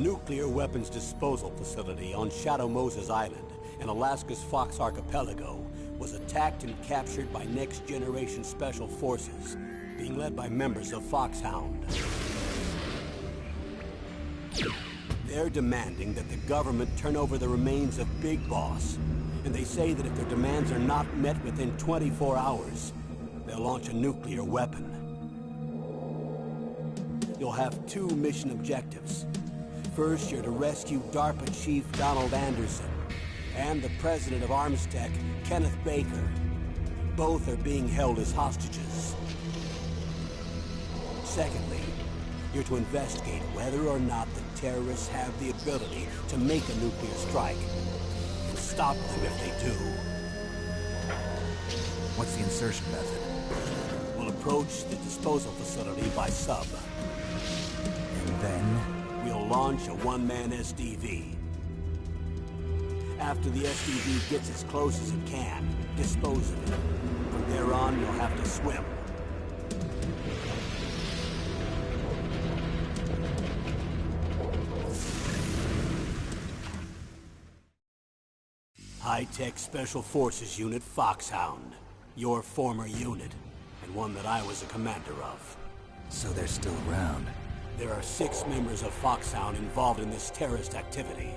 nuclear weapons disposal facility on Shadow Moses Island in Alaska's Fox Archipelago was attacked and captured by next-generation special forces, being led by members of Foxhound. They're demanding that the government turn over the remains of Big Boss, and they say that if their demands are not met within 24 hours, they'll launch a nuclear weapon. You'll have two mission objectives. First, you're to rescue DARPA Chief Donald Anderson and the president of Armstech, Kenneth Baker. Both are being held as hostages. Secondly, you're to investigate whether or not the terrorists have the ability to make a nuclear strike, and stop them if they do. What's the insertion method? We'll approach the disposal facility by sub. And then? We'll launch a one-man SDV. After the SDV gets as close as it can, dispose of it. From there on, you'll have to swim. High-Tech Special Forces Unit Foxhound. Your former unit, and one that I was a commander of. So they're still around. There are 6 members of Foxhound involved in this terrorist activity.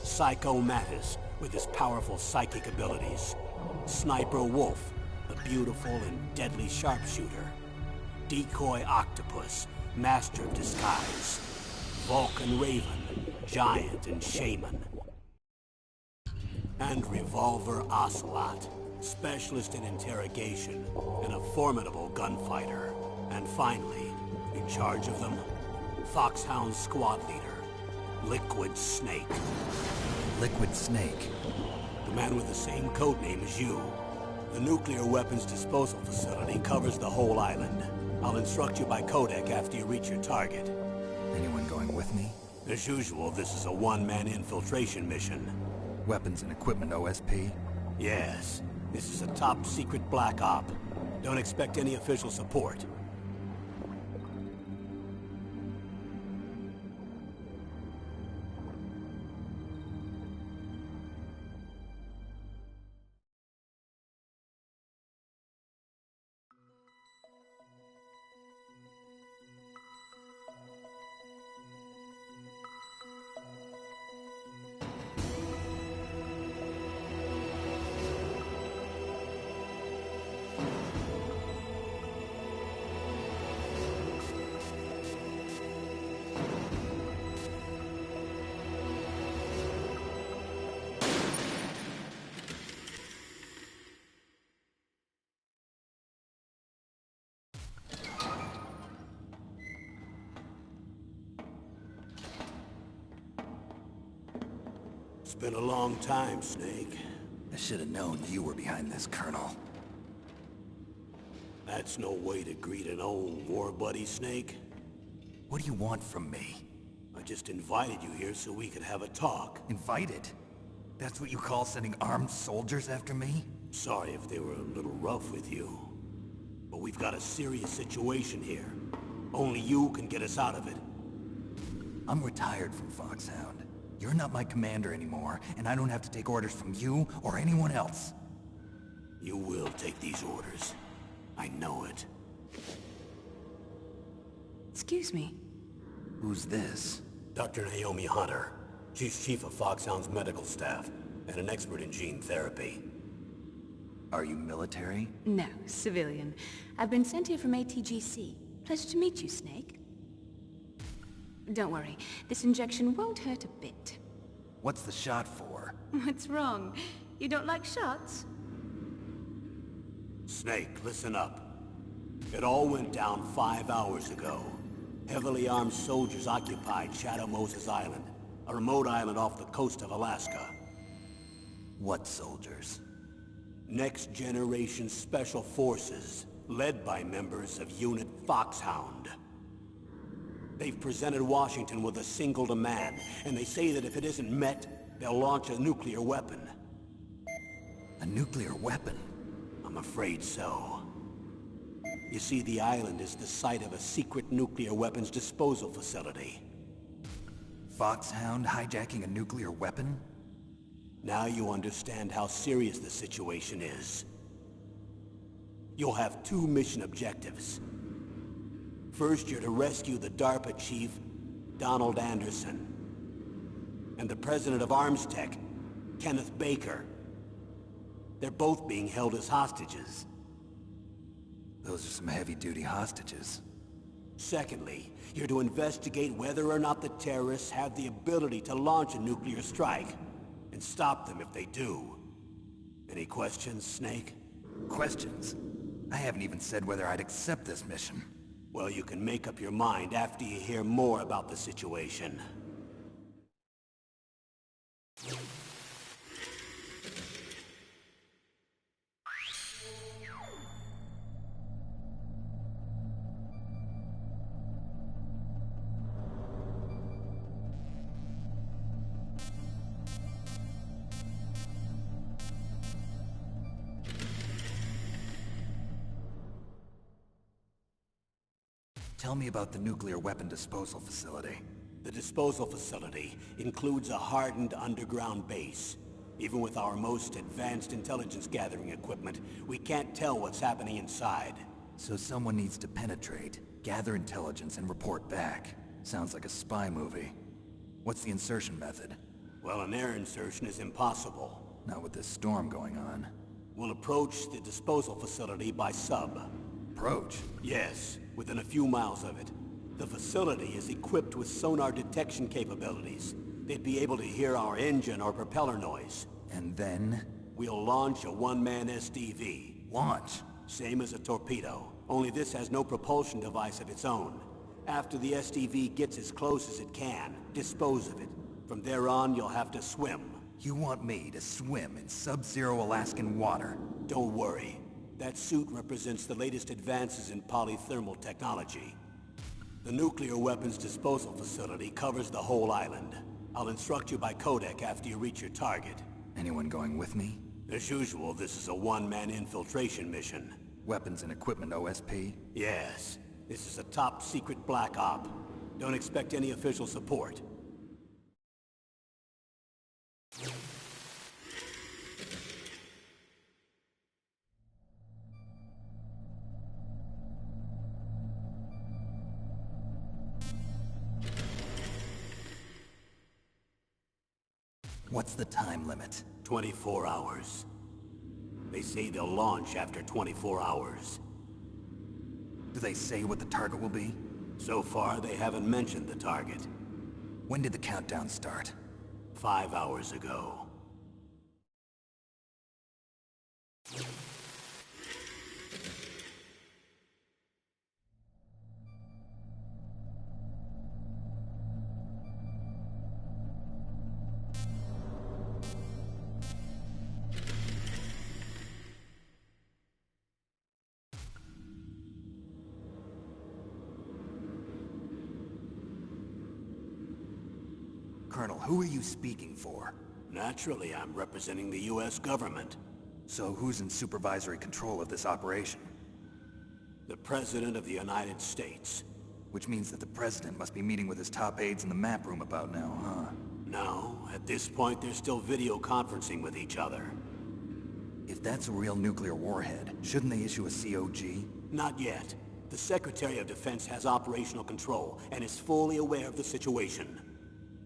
Psycho Mattis, with his powerful psychic abilities. Sniper Wolf, the beautiful and deadly sharpshooter. Decoy Octopus, master of disguise. Vulcan Raven, giant and shaman. And Revolver Ocelot, specialist in interrogation and a formidable gunfighter. And finally, in charge of them, Foxhound squad leader, Liquid Snake. Liquid Snake? The man with the same codename as you. The nuclear weapons disposal facility covers the whole island. I'll instruct you by codec after you reach your target. Anyone going with me? As usual, this is a one-man infiltration mission. Weapons and equipment OSP? Yes. This is a top-secret black op. Don't expect any official support. It's been a long time, Snake. I should have known you were behind this, Colonel. That's no way to greet an old war buddy, Snake. What do you want from me? I just invited you here so we could have a talk. Invited? That's what you call sending armed soldiers after me? Sorry if they were a little rough with you. But we've got a serious situation here. Only you can get us out of it. I'm retired from Foxhound. You're not my commander anymore, and I don't have to take orders from you or anyone else. You will take these orders. I know it. Excuse me. Who's this? Dr. Naomi Hunter. She's chief of Foxhound's medical staff, and an expert in gene therapy. Are you military? No, civilian. I've been sent here from ATGC. Pleasure to meet you, Snake. Don't worry, this injection won't hurt a bit. What's the shot for? What's wrong? You don't like shots? Snake, listen up. It all went down 5 hours ago. Heavily armed soldiers occupied Shadow Moses Island, a remote island off the coast of Alaska. What soldiers? Next generation special forces, led by members of Unit Foxhound. They've presented Washington with a single demand, and they say that if it isn't met, they'll launch a nuclear weapon. A nuclear weapon? I'm afraid so. You see, the island is the site of a secret nuclear weapons disposal facility. Foxhound hijacking a nuclear weapon? Now you understand how serious the situation is. You'll have two mission objectives. First, you're to rescue the DARPA chief, Donald Anderson, and the president of Armstech, Kenneth Baker. They're both being held as hostages. Those are some heavy-duty hostages. Secondly, you're to investigate whether or not the terrorists have the ability to launch a nuclear strike, and stop them if they do. Any questions, Snake? Questions? I haven't even said whether I'd accept this mission. Well, you can make up your mind after you hear more about the situation. Tell me about the nuclear weapon disposal facility. The disposal facility includes a hardened underground base. Even with our most advanced intelligence gathering equipment, we can't tell what's happening inside. So someone needs to penetrate, gather intelligence, and report back. Sounds like a spy movie. What's the insertion method? Well, an air insertion is impossible. Not with this storm going on. We'll approach the disposal facility by sub. Approach? Yes, within a few miles of it. The facility is equipped with sonar detection capabilities. They'd be able to hear our engine or propeller noise. And then? We'll launch a one-man SDV. Launch? Same as a torpedo, only this has no propulsion device of its own. After the SDV gets as close as it can, dispose of it. From there on, you'll have to swim. You want me to swim in sub-zero Alaskan water? Don't worry. That suit represents the latest advances in polythermal technology. The nuclear weapons disposal facility covers the whole island. I'll instruct you by codec after you reach your target. Anyone going with me? As usual, this is a one-man infiltration mission. Weapons and equipment OSP? Yes. This is a top-secret black op. Don't expect any official support. What's the time limit? 24 hours. They say they'll launch after 24 hours. Do they say what the target will be? So far, they haven't mentioned the target. When did the countdown start? 5 hours ago. Colonel, who are you speaking for? Naturally, I'm representing the U.S. government. So who's in supervisory control of this operation? The President of the United States. Which means that the President must be meeting with his top aides in the map room about now, huh? No, at this point they're still video conferencing with each other. If that's a real nuclear warhead, shouldn't they issue a COG? Not yet. The Secretary of Defense has operational control and is fully aware of the situation.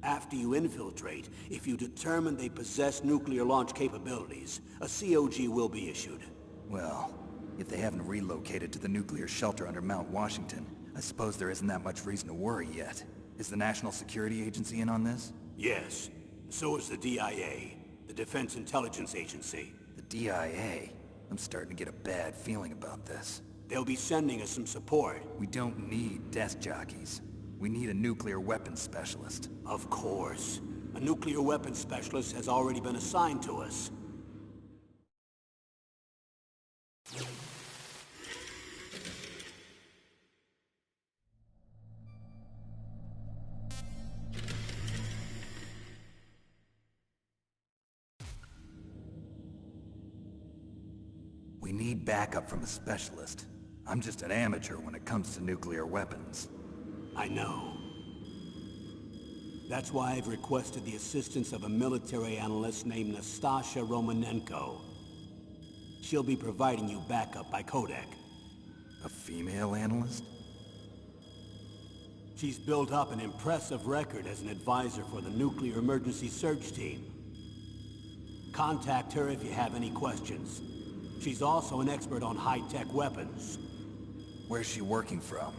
After you infiltrate, if you determine they possess nuclear launch capabilities, a COG will be issued. Well, if they haven't relocated to the nuclear shelter under Mount Washington, I suppose there isn't that much reason to worry yet. Is the National Security Agency in on this? Yes. So is the DIA, the Defense Intelligence Agency. The DIA? I'm starting to get a bad feeling about this. They'll be sending us some support. We don't need desk jockeys. We need a nuclear weapons specialist. Of course. A nuclear weapons specialist has already been assigned to us. We need backup from a specialist. I'm just an amateur when it comes to nuclear weapons. I know. That's why I've requested the assistance of a military analyst named Nastasha Romanenko. She'll be providing you backup by codec. A female analyst? She's built up an impressive record as an advisor for the Nuclear Emergency Search Team. Contact her if you have any questions. She's also an expert on high-tech weapons. Where's she working from?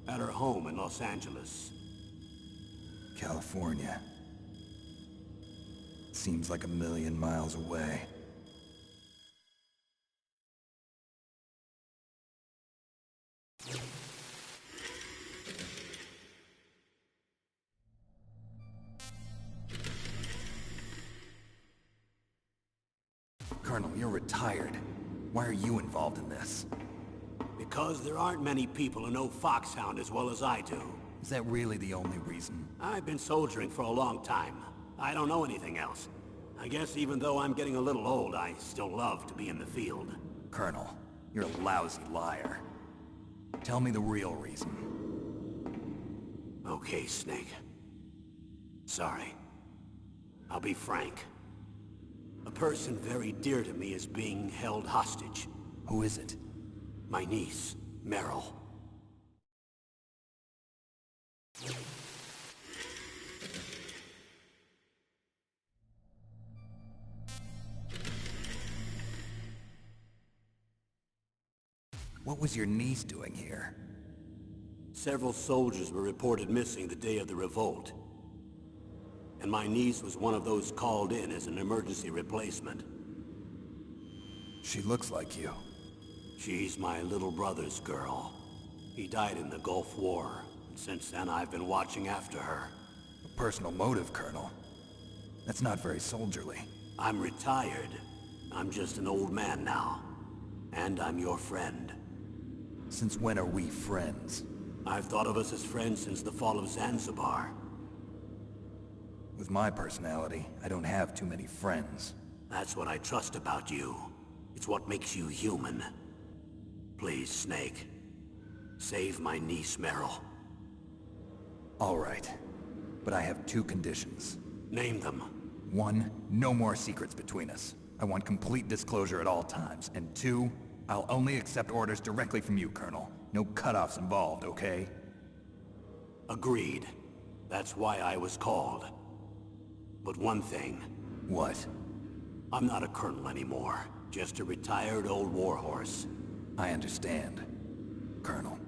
At her home in Los Angeles. California. Seems like a million miles away. Colonel, you're retired. Why are you involved in this? Because there aren't many people who know Foxhound as well as I do. Is that really the only reason? I've been soldiering for a long time. I don't know anything else. I guess even though I'm getting a little old, I still love to be in the field. Colonel, you're a lousy liar. Tell me the real reason. Okay, Snake. Sorry. I'll be frank. A person very dear to me is being held hostage. Who is it? My niece, Meryl. What was your niece doing here? Several soldiers were reported missing the day of the revolt. And my niece was one of those called in as an emergency replacement. She looks like you. She's my little brother's girl. He died in the Gulf War, and since then I've been watching after her. A personal motive, Colonel. That's not very soldierly. I'm retired. I'm just an old man now. And I'm your friend. Since when are we friends? I've thought of us as friends since the fall of Zanzibar. With my personality, I don't have too many friends. That's what I trust about you. It's what makes you human. Please, Snake. Save my niece, Meryl. All right. But I have two conditions. Name them. 1, no more secrets between us. I want complete disclosure at all times. And 2, I'll only accept orders directly from you, Colonel. No cutoffs involved, okay? Agreed. That's why I was called. But one thing. What? I'm not a colonel anymore. Just a retired old warhorse. I understand, Colonel.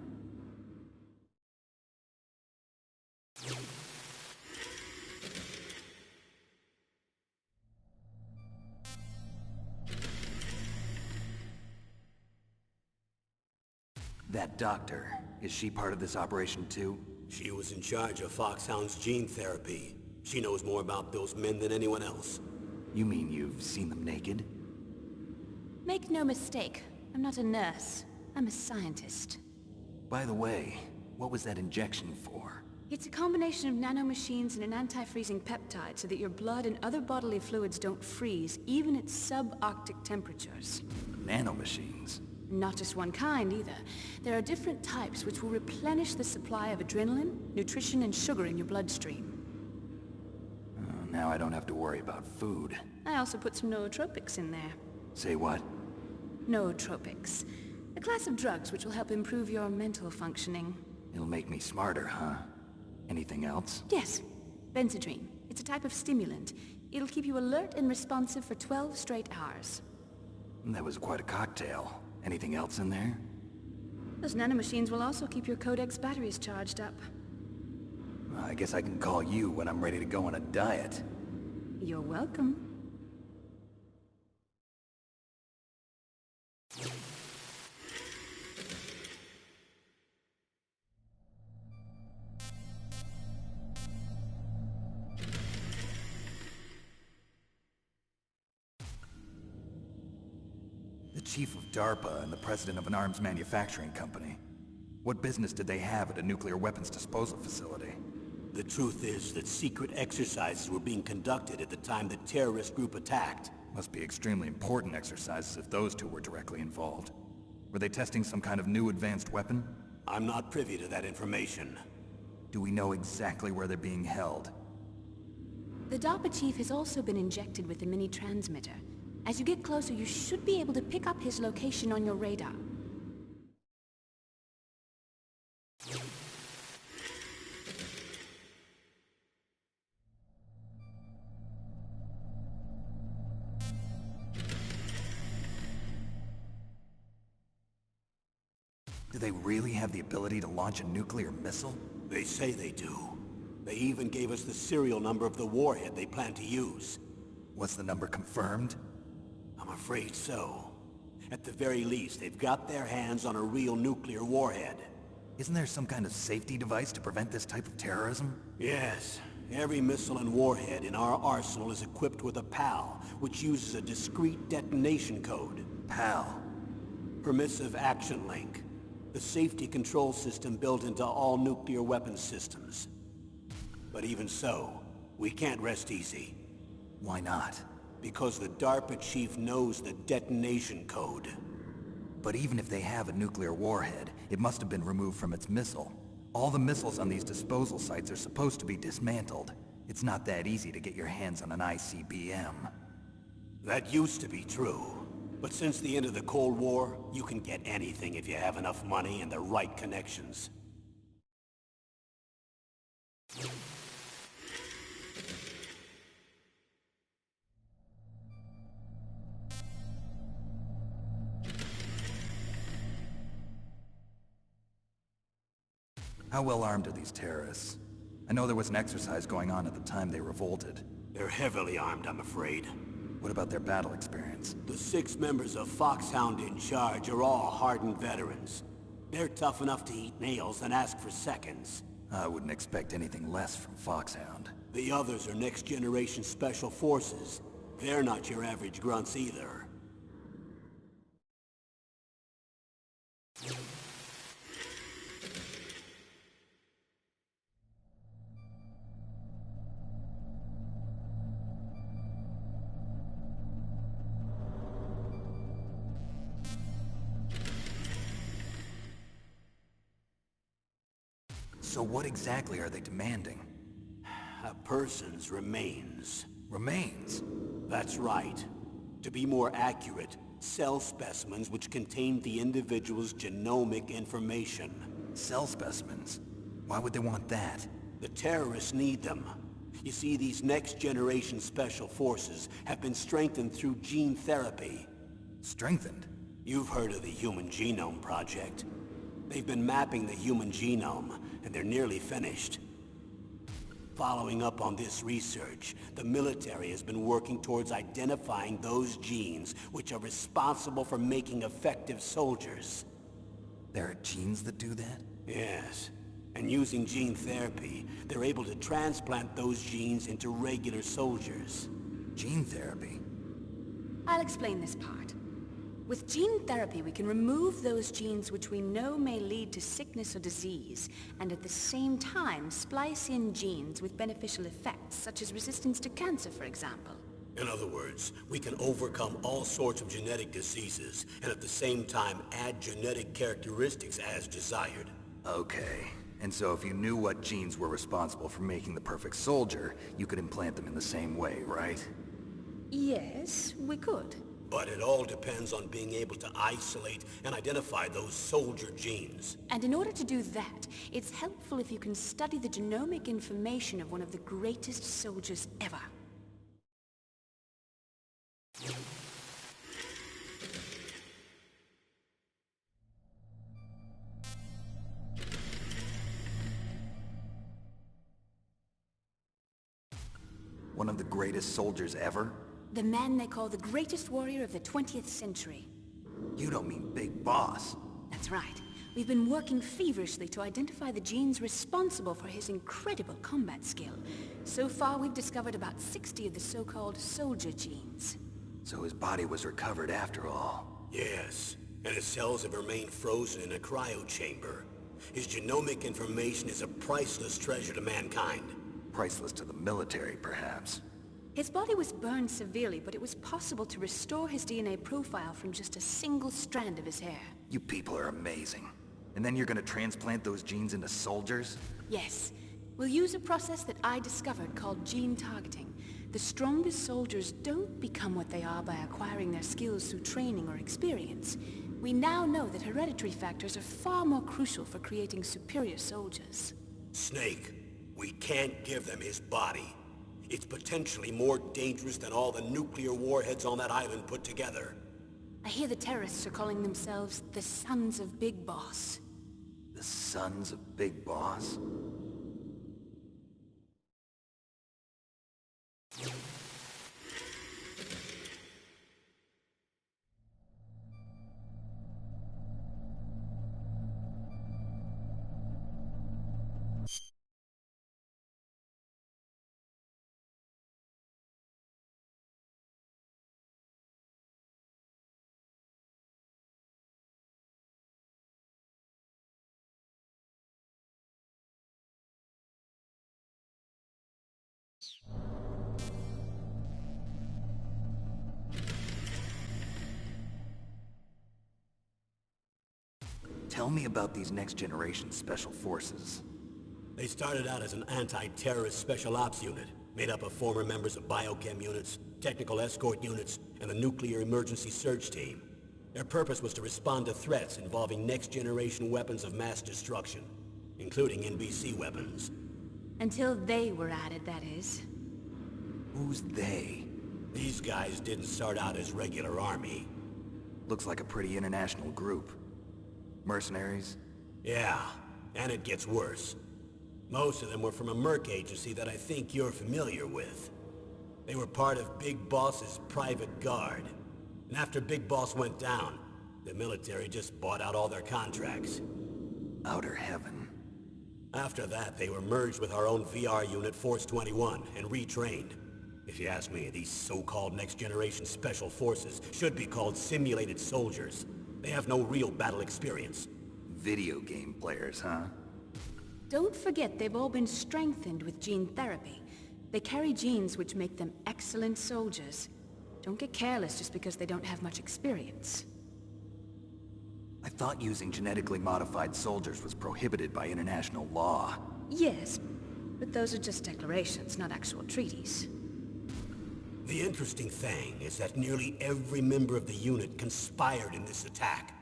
That doctor, is she part of this operation too? She was in charge of Foxhound's gene therapy. She knows more about those men than anyone else. You mean you've seen them naked? Make no mistake, I'm not a nurse. I'm a scientist. By the way, what was that injection for? It's a combination of nanomachines and an anti-freezing peptide so that your blood and other bodily fluids don't freeze, even at subarctic temperatures. Nanomachines? Not just one kind, either. There are different types which will replenish the supply of adrenaline, nutrition, and sugar in your bloodstream. Now I don't have to worry about food. I also put some nootropics in there. Say what? Nootropics. A class of drugs which will help improve your mental functioning. It'll make me smarter, huh? Anything else? Yes. Benzedrine. It's a type of stimulant. It'll keep you alert and responsive for 12 straight hours. That was quite a cocktail. Anything else in there? Those nanomachines will also keep your Codex batteries charged up. I guess I can call you when I'm ready to go on a diet. You're welcome. The chief of DARPA and the president of an arms manufacturing company. What business did they have at a nuclear weapons disposal facility? The truth is that secret exercises were being conducted at the time the terrorist group attacked. Must be extremely important exercises if those two were directly involved. Were they testing some kind of new advanced weapon? I'm not privy to that information. Do we know exactly where they're being held? The DARPA chief has also been injected with a mini transmitter. As you get closer, you should be able to pick up his location on your radar. Do they really have the ability to launch a nuclear missile? They say they do. They even gave us the serial number of the warhead they plan to use. Was the number confirmed? I'm afraid so. At the very least, they've got their hands on a real nuclear warhead. Isn't there some kind of safety device to prevent this type of terrorism? Yes. Every missile and warhead in our arsenal is equipped with a PAL, which uses a discrete detonation code. PAL? Permissive Action Link. The safety control system built into all nuclear weapons systems. But even so, we can't rest easy. Why not? Because the DARPA chief knows the detonation code. But even if they have a nuclear warhead, it must have been removed from its missile. All the missiles on these disposal sites are supposed to be dismantled. It's not that easy to get your hands on an ICBM. That used to be true. But since the end of the Cold War, you can get anything if you have enough money and the right connections. How well armed are these terrorists? I know there was an exercise going on at the time they revolted. They're heavily armed, I'm afraid. What about their battle experience? The 6 members of Foxhound in charge are all hardened veterans. They're tough enough to eat nails and ask for seconds. I wouldn't expect anything less from Foxhound. The others are next-generation special forces. They're not your average grunts either. So what exactly are they demanding? A person's remains. Remains? That's right. To be more accurate, cell specimens which contain the individual's genomic information. Cell specimens? Why would they want that? The terrorists need them. You see, these next-generation special forces have been strengthened through gene therapy. Strengthened? You've heard of the Human Genome Project. They've been mapping the human genome, and they're nearly finished. Following up on this research, the military has been working towards identifying those genes which are responsible for making effective soldiers. There are genes that do that? Yes. And using gene therapy, they're able to transplant those genes into regular soldiers. Gene therapy? I'll explain this part. With gene therapy, we can remove those genes which we know may lead to sickness or disease, and at the same time splice in genes with beneficial effects, such as resistance to cancer, for example. In other words, we can overcome all sorts of genetic diseases, and at the same time add genetic characteristics as desired. Okay. And so if you knew what genes were responsible for making the perfect soldier, you could implant them in the same way, right? Yes, we could. But it all depends on being able to isolate and identify those soldier genes. And in order to do that, it's helpful if you can study the genomic information of one of the greatest soldiers ever. One of the greatest soldiers ever? The man they call the greatest warrior of the 20th century. You don't mean Big Boss. That's right. We've been working feverishly to identify the genes responsible for his incredible combat skill. So far, we've discovered about 60 of the so-called soldier genes. So his body was recovered after all. Yes, and his cells have remained frozen in a cryo chamber. His genomic information is a priceless treasure to mankind. Priceless to the military, perhaps. His body was burned severely, but it was possible to restore his DNA profile from just a single strand of his hair. You people are amazing. And then you're gonna transplant those genes into soldiers? Yes, We'll use a process that I discovered called gene targeting. The strongest soldiers don't become what they are by acquiring their skills through training or experience. We now know that hereditary factors are far more crucial for creating superior soldiers. Snake, we can't give them his body. It's potentially more dangerous than all the nuclear warheads on that island put together. I hear the terrorists are calling themselves the Sons of Big Boss. The Sons of Big Boss? Tell me about these next-generation special forces. They started out as an anti-terrorist special ops unit, made up of former members of biochem units, technical escort units, and the nuclear emergency search team. Their purpose was to respond to threats involving next-generation weapons of mass destruction, including NBC weapons. Until they were added, that is. Who's they? These guys didn't start out as regular army. Looks like a pretty international group. Mercenaries? Yeah, and it gets worse. Most of them were from a merc agency that I think you're familiar with. They were part of Big Boss's private guard. And after Big Boss went down, the military just bought out all their contracts. Outer heaven. After that, they were merged with our own VR unit, Force 21, and retrained. If you ask me, these so-called next-generation special forces should be called simulated soldiers. They have no real battle experience. Video game players, huh? Don't forget they've all been strengthened with gene therapy. They carry genes which make them excellent soldiers. Don't get careless just because they don't have much experience. I thought using genetically modified soldiers was prohibited by international law. Yes, but those are just declarations, not actual treaties. The interesting thing is that nearly every member of the unit conspired in this attack.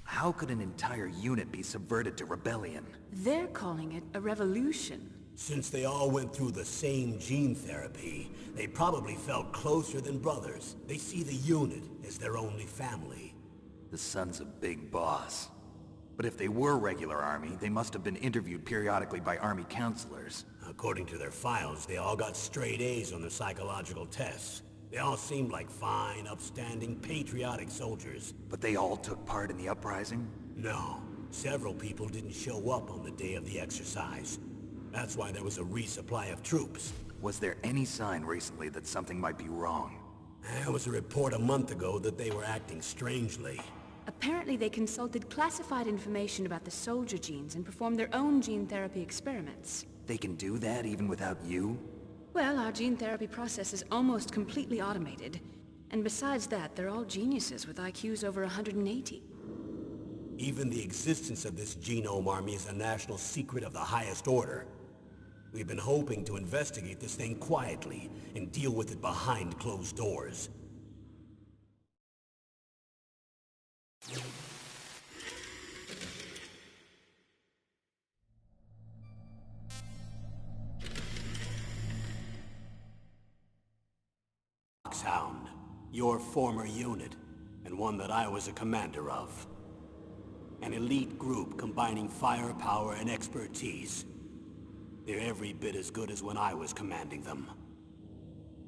How could an entire unit be subverted to rebellion? They're calling it a revolution. Since they all went through the same gene therapy, they probably felt closer than brothers. They see the unit as their only family. The Sons of Big Boss. But if they were regular army, they must have been interviewed periodically by army counselors. According to their files, they all got straight A's on their psychological tests. They all seemed like fine, upstanding, patriotic soldiers. But they all took part in the uprising? No. Several people didn't show up on the day of the exercise. That's why there was a resupply of troops. Was there any sign recently that something might be wrong? There was a report a month ago that they were acting strangely. Apparently they consulted classified information about the soldier genes and performed their own gene therapy experiments. They can do that even without you? Well, our gene therapy process is almost completely automated. And besides that, they're all geniuses with IQs over 180. Even the existence of this genome army is a national secret of the highest order. We've been hoping to investigate this thing quietly and deal with it behind closed doors. Foxhound, your former unit, and one that I was a commander of. An elite group combining firepower and expertise. They're every bit as good as when I was commanding them.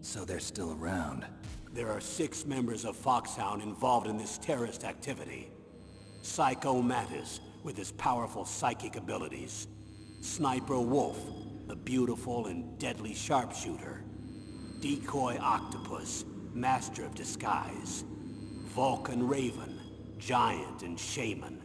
So they're still around. There are 6 members of Foxhound involved in this terrorist activity. Psycho Mantis, with his powerful psychic abilities. Sniper Wolf, the beautiful and deadly sharpshooter. Decoy Octopus, master of disguise. Vulcan Raven, giant and shaman.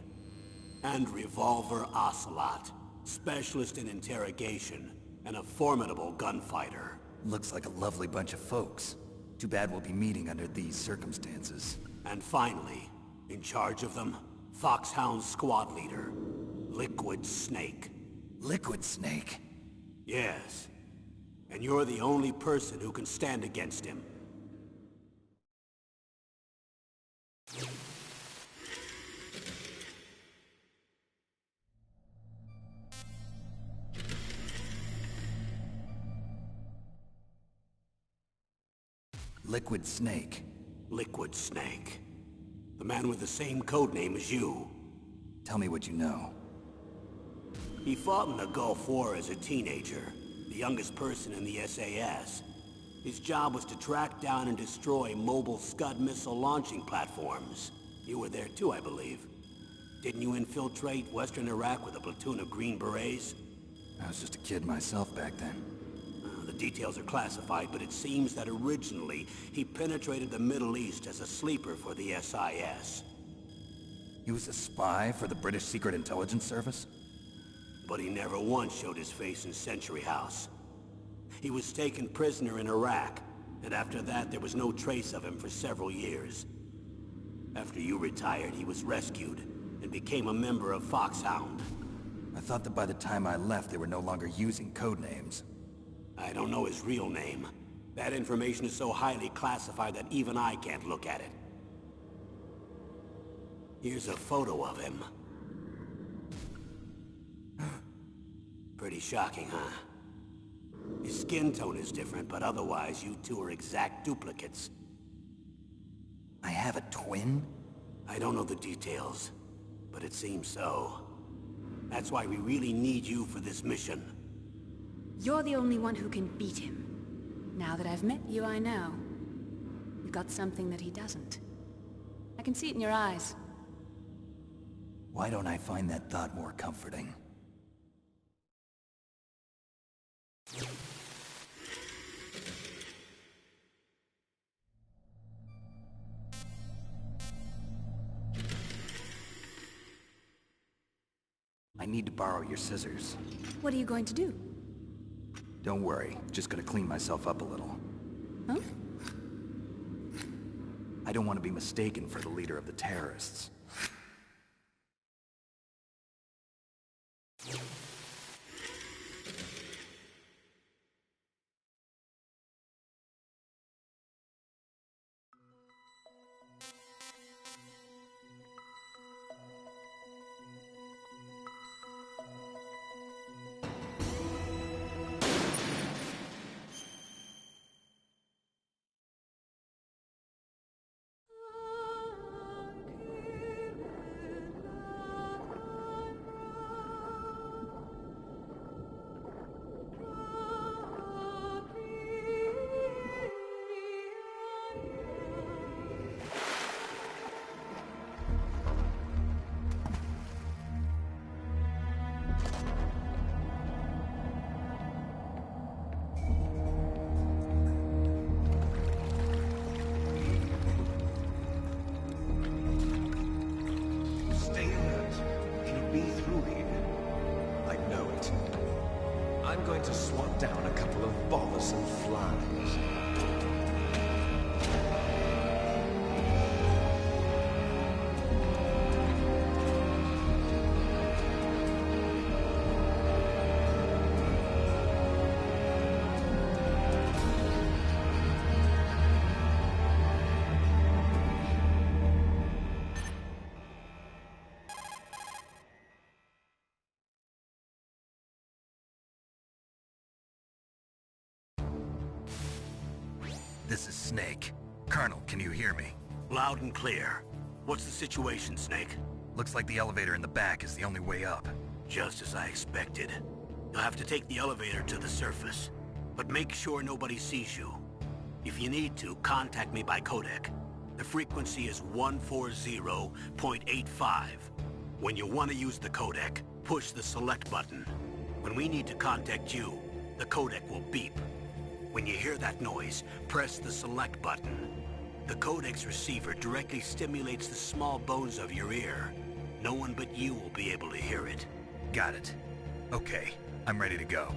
And Revolver Ocelot, specialist in interrogation. and a formidable gunfighter. Looks like a lovely bunch of folks. Too bad we'll be meeting under these circumstances. And finally, in charge of them, Foxhound's squad leader, Liquid Snake. Liquid Snake? Yes. And you're the only person who can stand against him. Liquid Snake. Liquid Snake. The man with the same codename as you. Tell me what you know. He fought in the Gulf War as a teenager, the youngest person in the SAS. His job was to track down and destroy mobile Scud missile launching platforms. You were there too, I believe. Didn't you infiltrate Western Iraq with a platoon of Green Berets? I was just a kid myself back then. The details are classified, but it seems that originally he penetrated the Middle East as a sleeper for the SIS. He was a spy for the British Secret Intelligence Service? But he never once showed his face in Century House. He was taken prisoner in Iraq, and after that there was no trace of him for several years. After you retired, he was rescued and became a member of Foxhound. I thought that by the time I left they were no longer using codenames. I don't know his real name. That information is so highly classified that even I can't look at it. Here's a photo of him. Pretty shocking, huh? His skin tone is different, but otherwise you two are exact duplicates. I have a twin? I don't know the details, but it seems so. That's why we really need you for this mission. You're the only one who can beat him. Now that I've met you, I know. You've got something that he doesn't. I can see it in your eyes. Why don't I find that thought more comforting? I need to borrow your scissors. What are you going to do? Don't worry, just gonna clean myself up a little. Huh? I don't want to be mistaken for the leader of the terrorists. I'm going to swat down a couple of bothersome flies. This is Snake. Colonel, can you hear me? Loud and clear. What's the situation, Snake? Looks like the elevator in the back is the only way up. Just as I expected. You'll have to take the elevator to the surface. But make sure nobody sees you. If you need to, contact me by codec. The frequency is 140.85. When you want to use the codec, push the select button. When we need to contact you, the codec will beep. When you hear that noise, press the select button. The codec's receiver directly stimulates the small bones of your ear. No one but you will be able to hear it. Got it. Okay, I'm ready to go.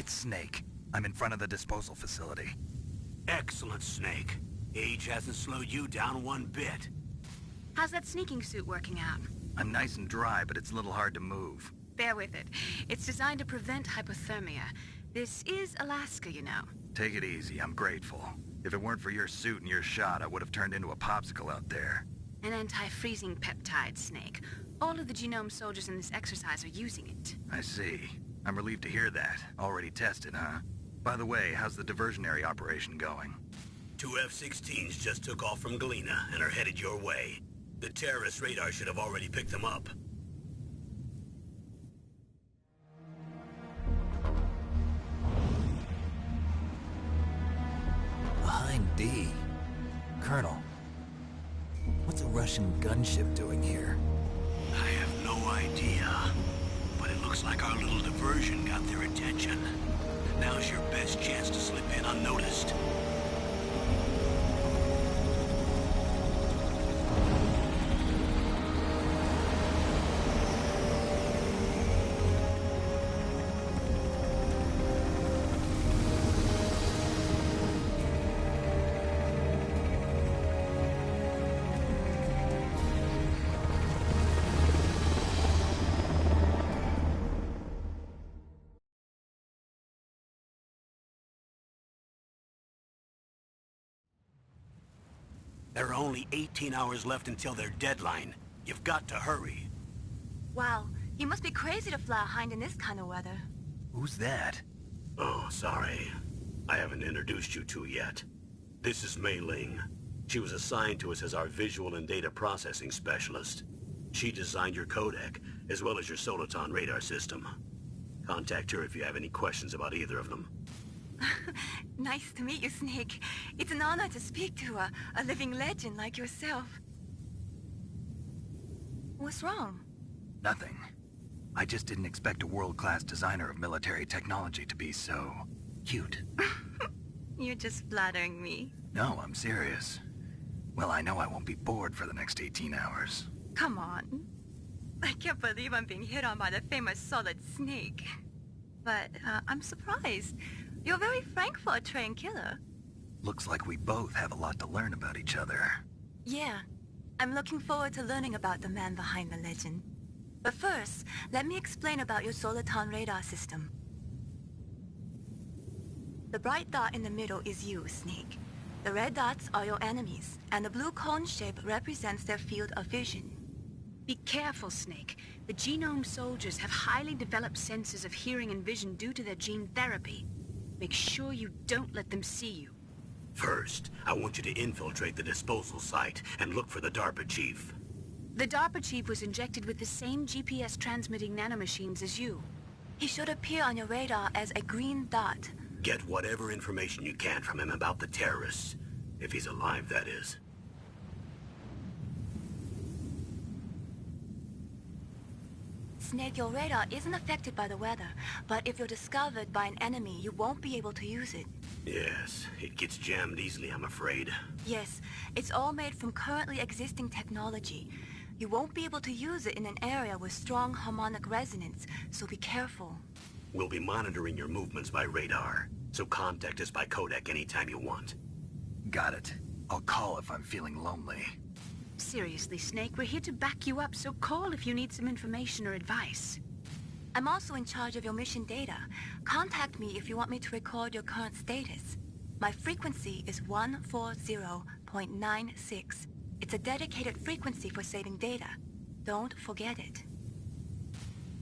It's Snake. I'm in front of the disposal facility. Excellent, Snake. Age hasn't slowed you down one bit. How's that sneaking suit working out? I'm nice and dry, but it's a little hard to move. Bear with it. It's designed to prevent hypothermia. This is Alaska, you know. Take it easy, I'm grateful. If it weren't for your suit and your shot, I would have turned into a popsicle out there. An anti-freezing peptide, Snake. All of the genome soldiers in this exercise are using it. I see. I'm relieved to hear that. Already tested, huh? By the way, how's the diversionary operation going? 2 F-16s just took off from Galena and are headed your way. The terrorist radar should have already picked them up. Behind D. Colonel, what's a Russian gunship doing here? I have no idea, but it looks like our little diversion got their attention. Now's your best chance to slip in unnoticed. There are only 18 hours left until their deadline. You've got to hurry. Wow, you must be crazy to fly a hind in this kind of weather. Who's that? Oh, sorry. I haven't introduced you to yet. This is Mei Ling. She was assigned to us as our visual and data processing specialist. She designed your codec, as well as your Soliton radar system. Contact her if you have any questions about either of them. Nice to meet you, Snake. It's an honor to speak to a living legend like yourself. What's wrong? Nothing. I just didn't expect a world-class designer of military technology to be so cute. You're just flattering me. No, I'm serious. Well, I know I won't be bored for the next 18 hours. Come on. I can't believe I'm being hit on by the famous Solid Snake. But I'm surprised. You're very frank for a trained killer. Looks like we both have a lot to learn about each other. Yeah. I'm looking forward to learning about the man behind the legend. But first, let me explain about your Soliton radar system. The bright dot in the middle is you, Snake. The red dots are your enemies, and the blue cone shape represents their field of vision. Be careful, Snake. The genome soldiers have highly developed senses of hearing and vision due to their gene therapy. Make sure you don't let them see you. First, I want you to infiltrate the disposal site and look for the DARPA chief. The DARPA chief was injected with the same GPS-transmitting nanomachines as you. He should appear on your radar as a green dot. Get whatever information you can from him about the terrorists. If he's alive, that is. Snake, your radar isn't affected by the weather, but if you're discovered by an enemy, you won't be able to use it. Yes, it gets jammed easily, I'm afraid. Yes, it's all made from currently existing technology. You won't be able to use it in an area with strong harmonic resonance, so be careful. We'll be monitoring your movements by radar, so contact us by codec anytime you want. Got it. I'll call if I'm feeling lonely. Seriously, Snake, we're here to back you up, so call if you need some information or advice. I'm also in charge of your mission data. Contact me if you want me to record your current status. My frequency is 140.96. It's a dedicated frequency for saving data. Don't forget it.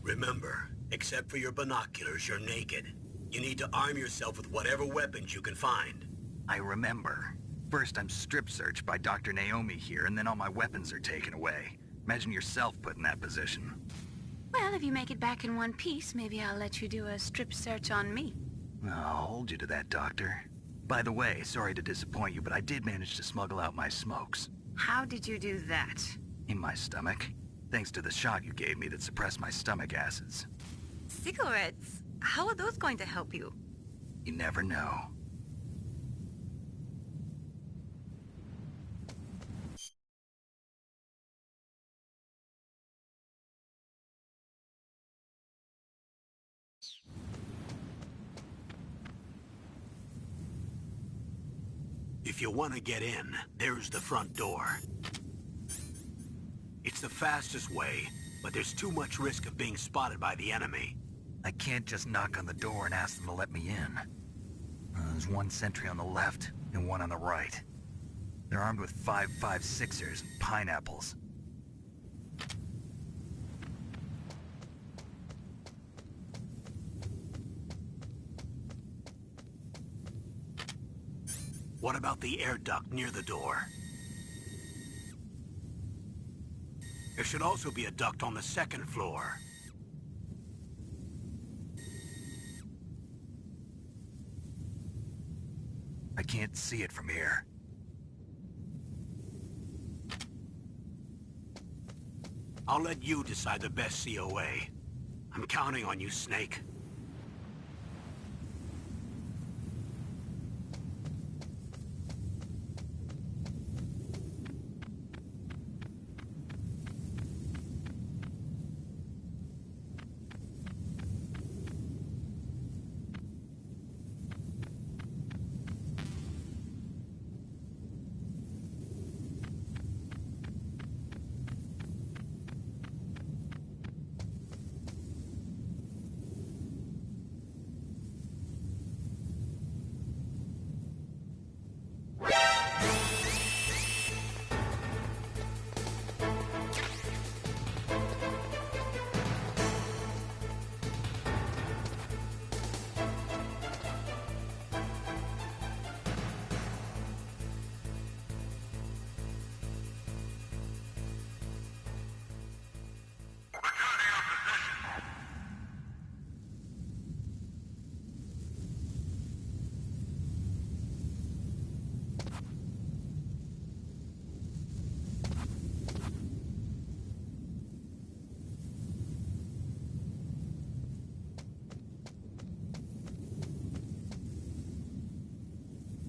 Remember, except for your binoculars, you're naked. You need to arm yourself with whatever weapons you can find. I remember. First, I'm strip searched by Dr. Naomi here, and then all my weapons are taken away. Imagine yourself put in that position. Well, if you make it back in one piece, maybe I'll let you do a strip search on me. I'll hold you to that, Doctor. By the way, sorry to disappoint you, but I did manage to smuggle out my smokes. How did you do that? In my stomach. Thanks to the shot you gave me that suppressed my stomach acids. Cigarettes? How are those going to help you? You never know. If you want to get in, there's the front door. It's the fastest way, but there's too much risk of being spotted by the enemy. I can't just knock on the door and ask them to let me in. There's one sentry on the left and one on the right. They're armed with 5.56ers and pineapples. What about the air duct near the door? There should also be a duct on the second floor. I can't see it from here. I'll let you decide the best COA. I'm counting on you, Snake.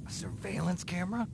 A surveillance camera?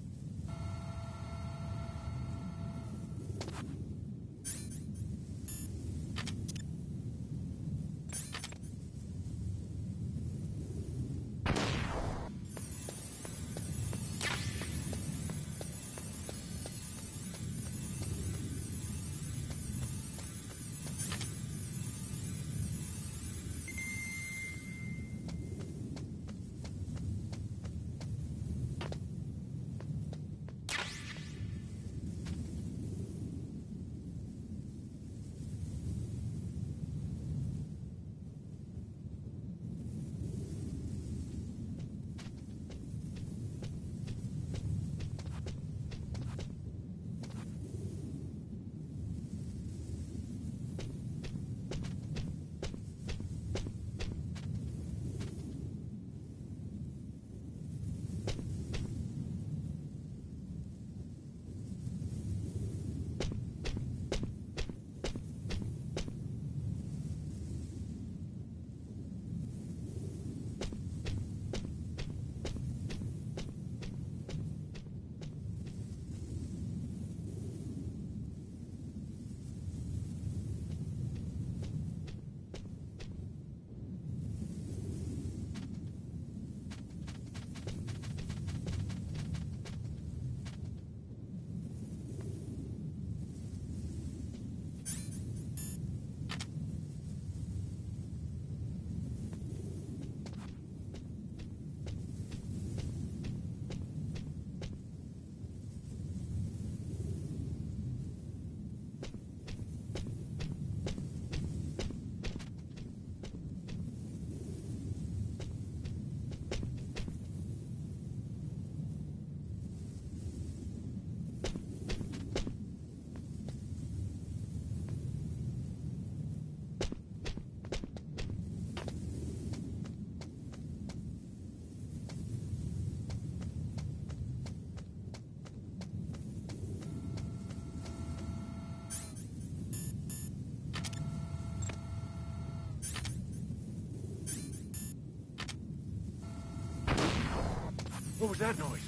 What was that noise?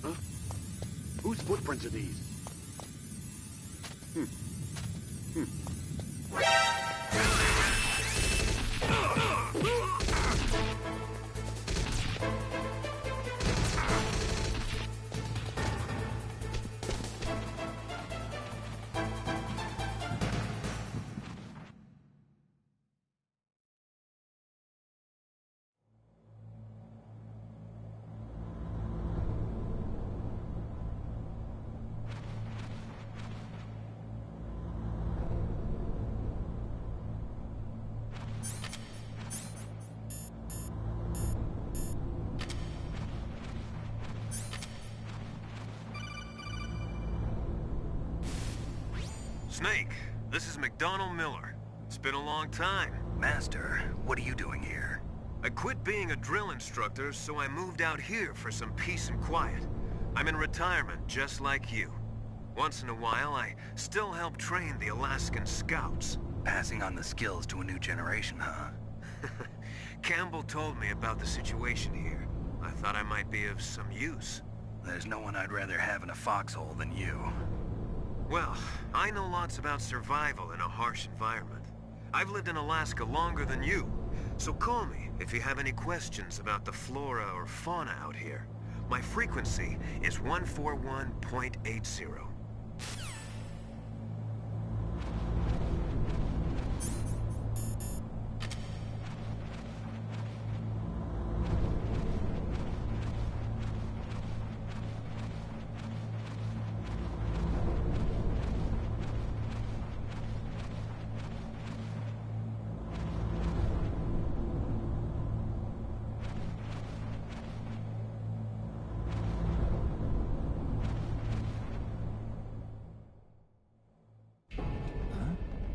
Huh? Whose footprints are these? Snake, this is McDonald Miller. It's been a long time. Master, what are you doing here? I quit being a drill instructor, so I moved out here for some peace and quiet. I'm in retirement, just like you. Once in a while, I still help train the Alaskan Scouts. Passing on the skills to a new generation, huh? Campbell told me about the situation here. I thought I might be of some use. There's no one I'd rather have in a foxhole than you. Well, I know lots about survival in a harsh environment. I've lived in Alaska longer than you, so call me if you have any questions about the flora or fauna out here. My frequency is 141.80.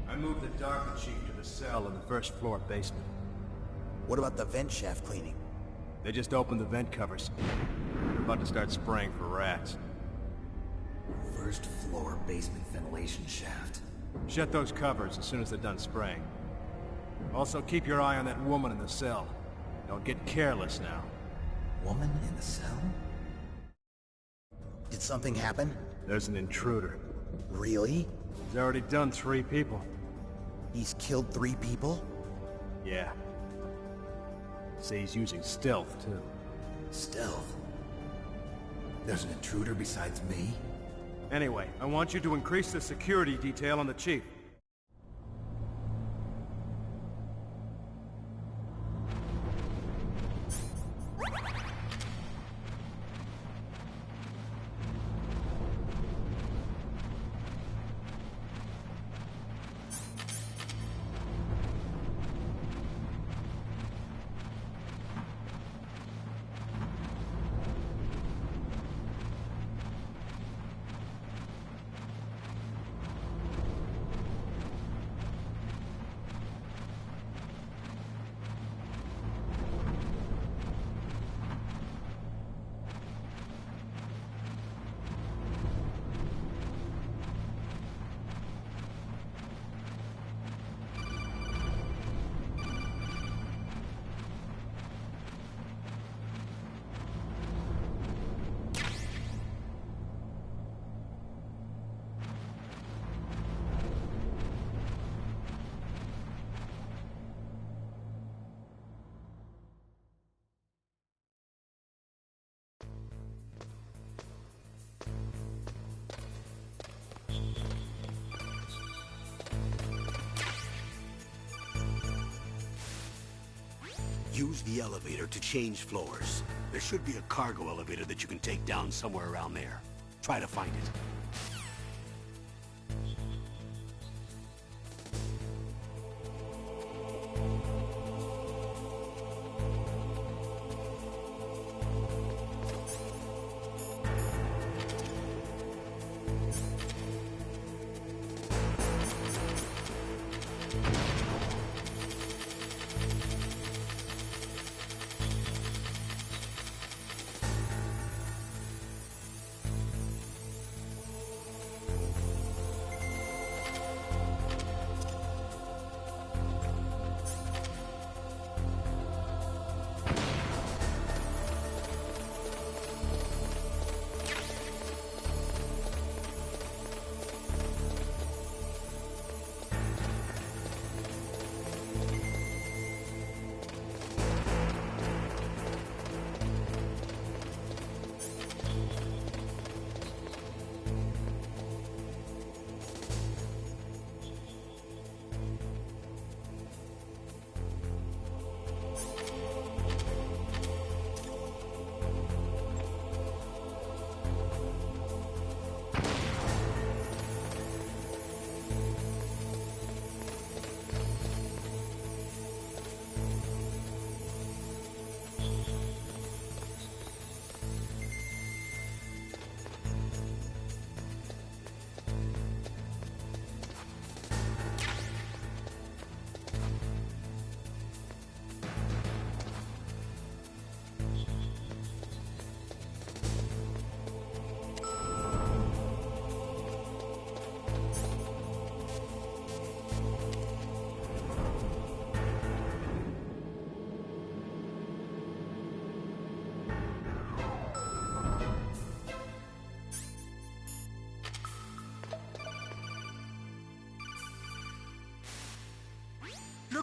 I moved the Darker Chief to the cell in the first floor basement. What about the vent shaft cleaning? They just opened the vent covers. They're about to start spraying for rats. First floor basement ventilation shaft. Shut those covers as soon as they're done spraying. Also, keep your eye on that woman in the cell. Don't get careless now. Woman in the cell? Did something happen? There's an intruder. Really? He's already done 3 people. He's killed 3 people? Yeah. See, he's using stealth, too. Stealth? There's an intruder besides me? Anyway, I want you to increase the security detail on the Chief. Use the elevator to change floors. There should be a cargo elevator that you can take down somewhere around there. Try to find it.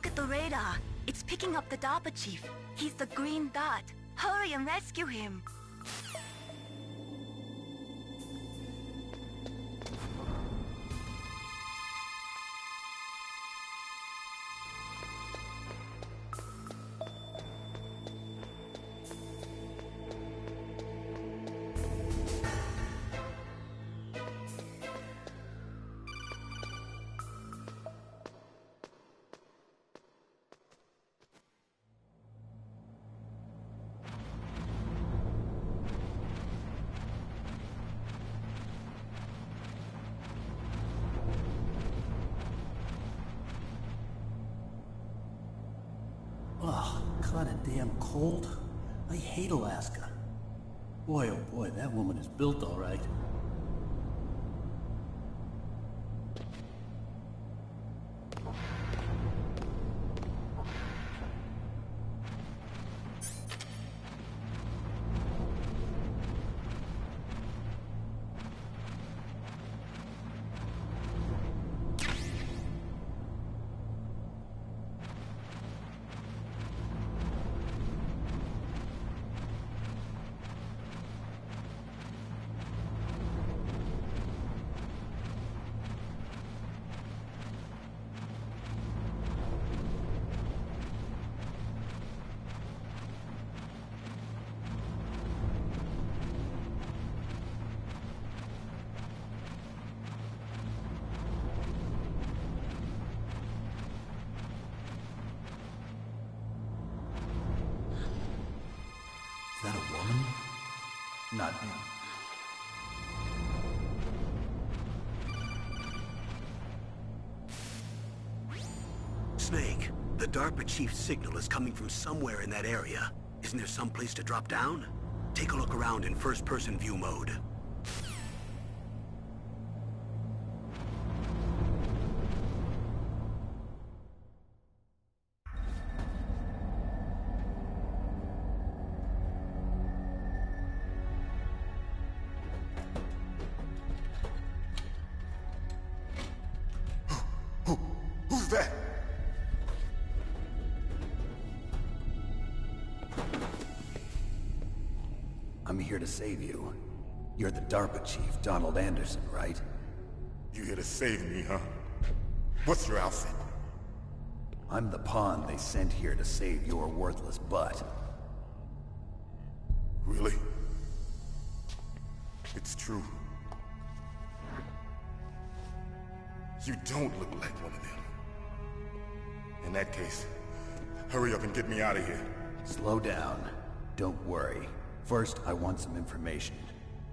Look at the radar. It's picking up the DARPA chief. He's the green dot. Hurry and rescue him. Ugh, kinda damn cold. I hate Alaska. Boy, oh boy, that woman is built all right. Is that a woman? Not him. Snake, the DARPA chief's signal is coming from somewhere in that area. Isn't there some place to drop down? Take a look around in first-person view mode. Who's that? I'm here to save you. You're the DARPA chief, Donald Anderson, right? You here to save me, huh? What's your outfit? I'm the pawn they sent here to save your worthless butt. Really? It's true. You don't look like one of them. In that case, hurry up and get me out of here. Slow down. Don't worry. First, I want some information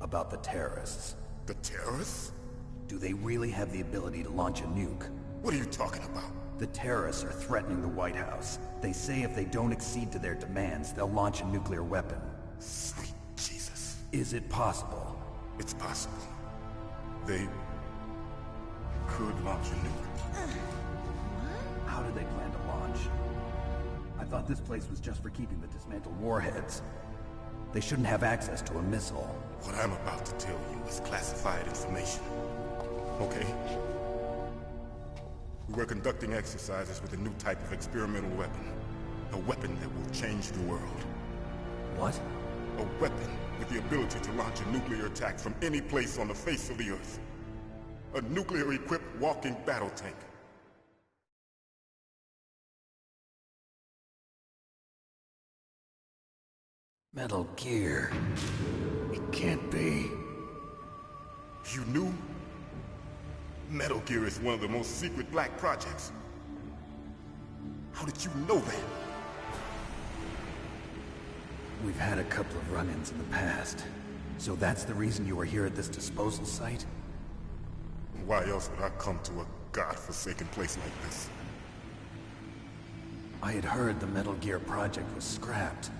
about the terrorists. The terrorists? Do they really have the ability to launch a nuke? What are you talking about? The terrorists are threatening the White House. They say if they don't accede to their demands, they'll launch a nuclear weapon. Sweet Jesus. Is it possible? It's possible. They could launch a nuke. How do they plan to launch? I thought this place was just for keeping the dismantled warheads. They shouldn't have access to a missile. What I'm about to tell you is classified information. Okay? We were conducting exercises with a new type of experimental weapon. A weapon that will change the world. What? A weapon with the ability to launch a nuclear attack from any place on the face of the Earth. A nuclear-equipped walking battle tank. Metal Gear. It can't be. You knew? Metal Gear is one of the most secret black projects. How did you know that? We've had a couple of run-ins in the past. So that's the reason you were here at this disposal site? Why else would I come to a godforsaken place like this? I had heard the Metal Gear project was scrapped.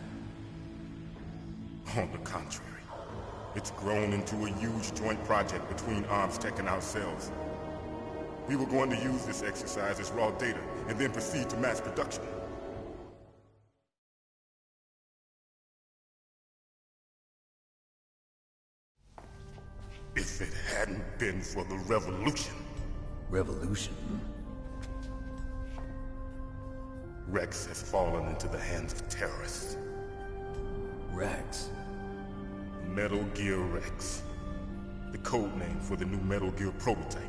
On the contrary, it's grown into a huge joint project between Arms Tech and ourselves. We were going to use this exercise as raw data, and then proceed to mass production. If it hadn't been for the revolution. Revolution? Rex has fallen into the hands of terrorists. Rex? Metal Gear Rex. The code name for the new Metal Gear prototype.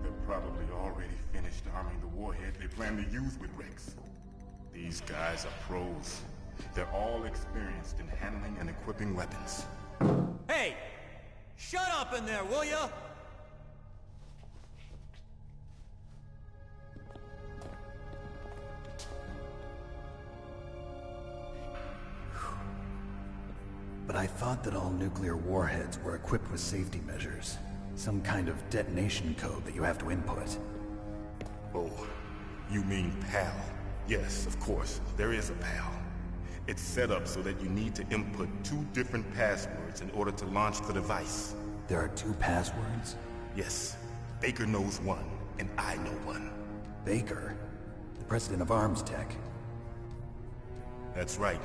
They're probably already finished arming the warhead they plan to use with Rex. These guys are pros. They're all experienced in handling and equipping weapons. Hey! Shut up in there, will ya? But I thought that all nuclear warheads were equipped with safety measures. Some kind of detonation code that you have to input. Oh, you mean PAL? Yes, of course, there is a PAL. It's set up so that you need to input 2 different passwords in order to launch the device. There are 2 passwords? Yes. Baker knows one, and I know one. Baker? The president of Arms Tech? That's right.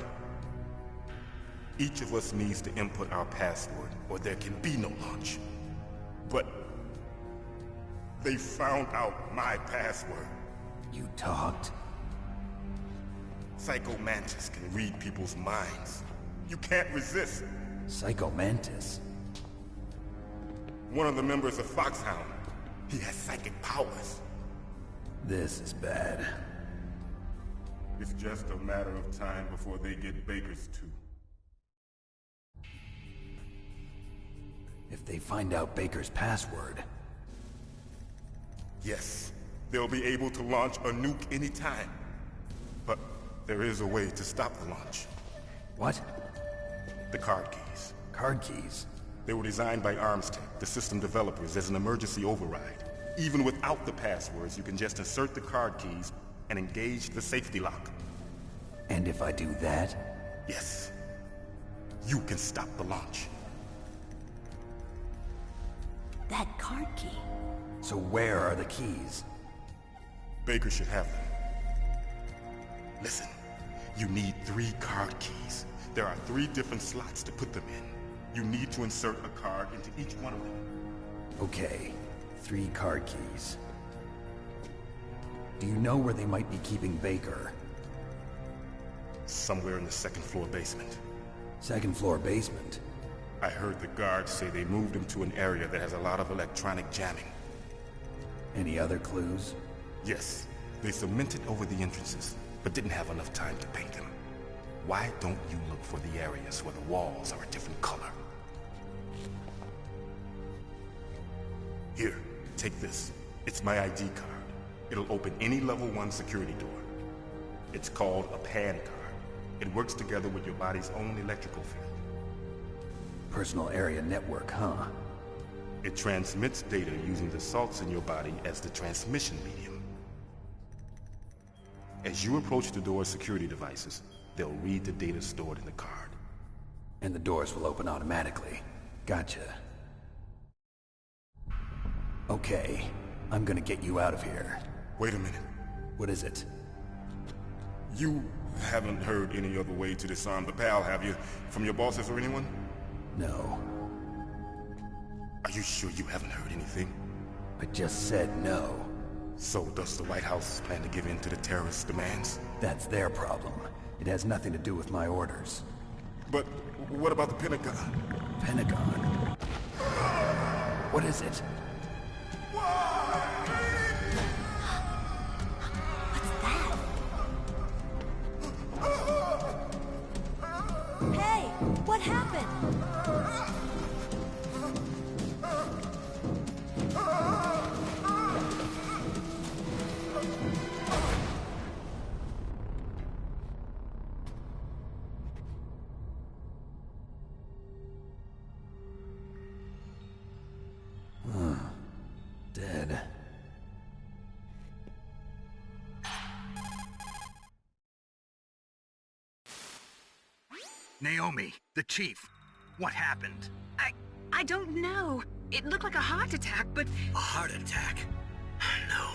Each of us needs to input our password, or there can be no launch. But they found out my password. You talked? Psycho Mantis can read people's minds. You can't resist. Psycho Mantis? One of the members of Foxhound. He has psychic powers. This is bad. It's just a matter of time before they get Baker's too. If they find out Baker's password... Yes, they'll be able to launch a nuke anytime. But there is a way to stop the launch. What? The card keys. Card keys? They were designed by Arms Tech, the system developers, as an emergency override. Even without the passwords, you can just insert the card keys and engage the safety lock. And if I do that? Yes. You can stop the launch. That card key. So where are the keys? Baker should have them. Listen, you need 3 card keys. There are 3 different slots to put them in. You need to insert a card into each one of them. Okay, 3 card keys. Do you know where they might be keeping Baker? Somewhere in the 2nd floor basement. 2nd floor basement? I heard the guards say they moved him to an area that has a lot of electronic jamming. Any other clues? Yes. They cemented over the entrances, but didn't have enough time to paint them. Why don't you look for the areas where the walls are a different color? Here, take this. It's my ID card. It'll open any level 1 security door. It's called a PAN card. It works together with your body's own electrical field. Personal area network, huh? It transmits data using the salts in your body as the transmission medium. As you approach the door's security devices, they'll read the data stored in the card. And the doors will open automatically. Gotcha. Okay, I'm gonna get you out of here. Wait a minute. What is it? You haven't heard any other way to disarm the PAL, have you? From your bosses or anyone? No. Are you sure you haven't heard anything? I just said no. So does the White House plan to give in to the terrorists' demands? That's their problem. It has nothing to do with my orders. But what about the Pentagon? Pentagon? What is it? Hey, what happened? Dead. Naomi, the chief. What happened? I don't know. It looked like a heart attack, but... A heart attack? No.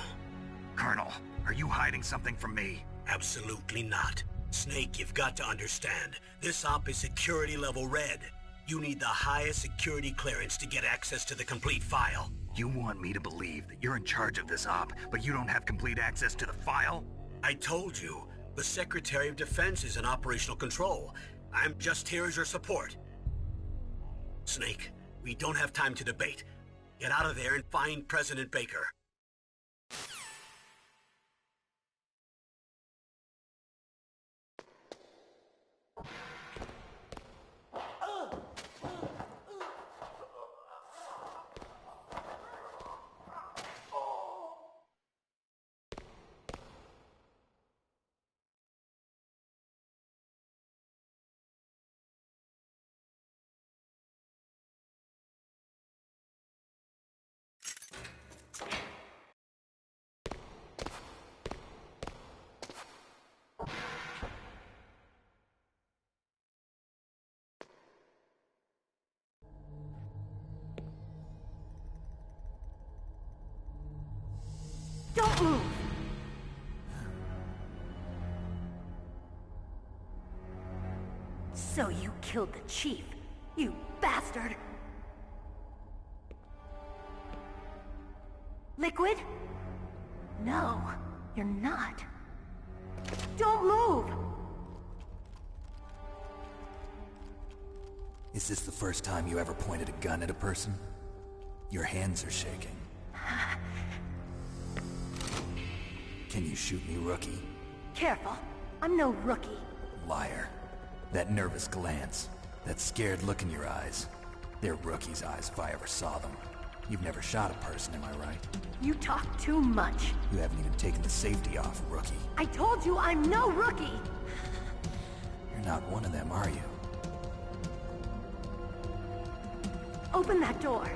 Colonel, are you hiding something from me? Absolutely not. Snake, you've got to understand. This op is security level red. You need the highest security clearance to get access to the complete file. You want me to believe that you're in charge of this op, but you don't have complete access to the file? I told you, the Secretary of Defense is in operational control. I'm just here as your support. Snake, we don't have time to debate. Get out of there and find President Baker. Don't move! So you killed the chief, you bastard! Liquid? No, you're not. Don't move! Is this the first time you ever pointed a gun at a person? Your hands are shaking. Can you shoot me, rookie? Careful, I'm no rookie. Liar. That nervous glance, that scared look in your eyes. They're rookie's eyes if I ever saw them. You've never shot a person, am I right? You talk too much. You haven't even taken the safety off, rookie. I told you I'm no rookie! You're not one of them, are you? Open that door.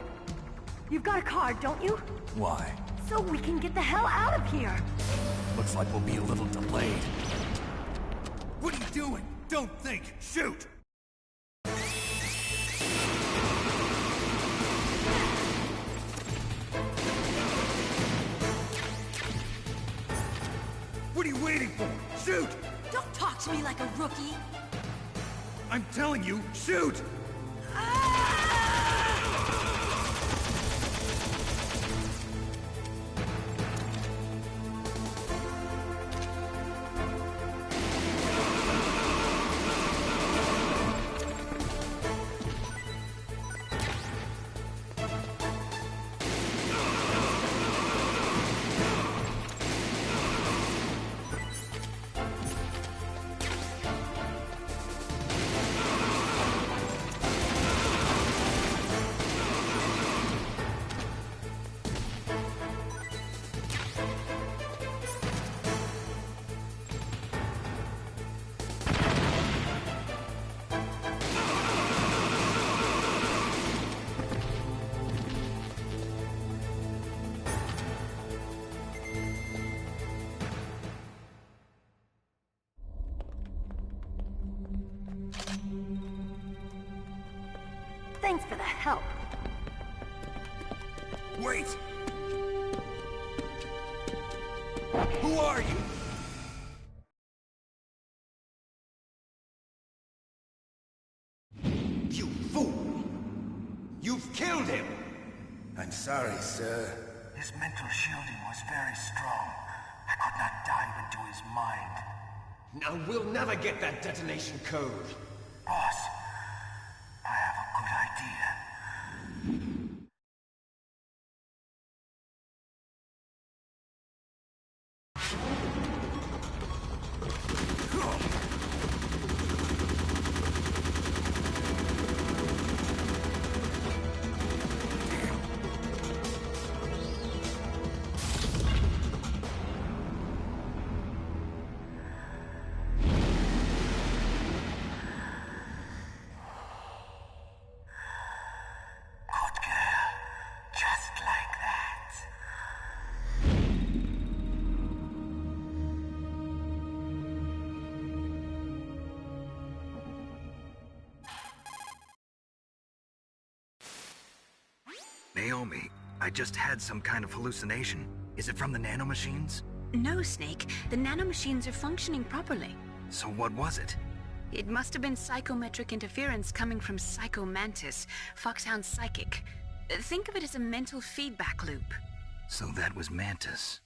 You've got a card, don't you? Why? So we can get the hell out of here! Looks like we'll be a little delayed. What are you doing? Don't think! Shoot! What are you waiting for? Shoot! Don't talk to me like a rookie. I'm telling you, shoot! Thanks for the help. Wait! Who are you? You fool! You've killed him! I'm sorry, sir. His mental shielding was very strong. I could not dive into his mind. Now we'll never get that detonation code. Boss, I have a good idea. Naomi, I just had some kind of hallucination. Is it from the nanomachines? No, Snake. The nanomachines are functioning properly. So what was it? It must have been psychometric interference coming from Psycho Mantis, Foxhound's psychic. Think of it as a mental feedback loop. So that was Mantis.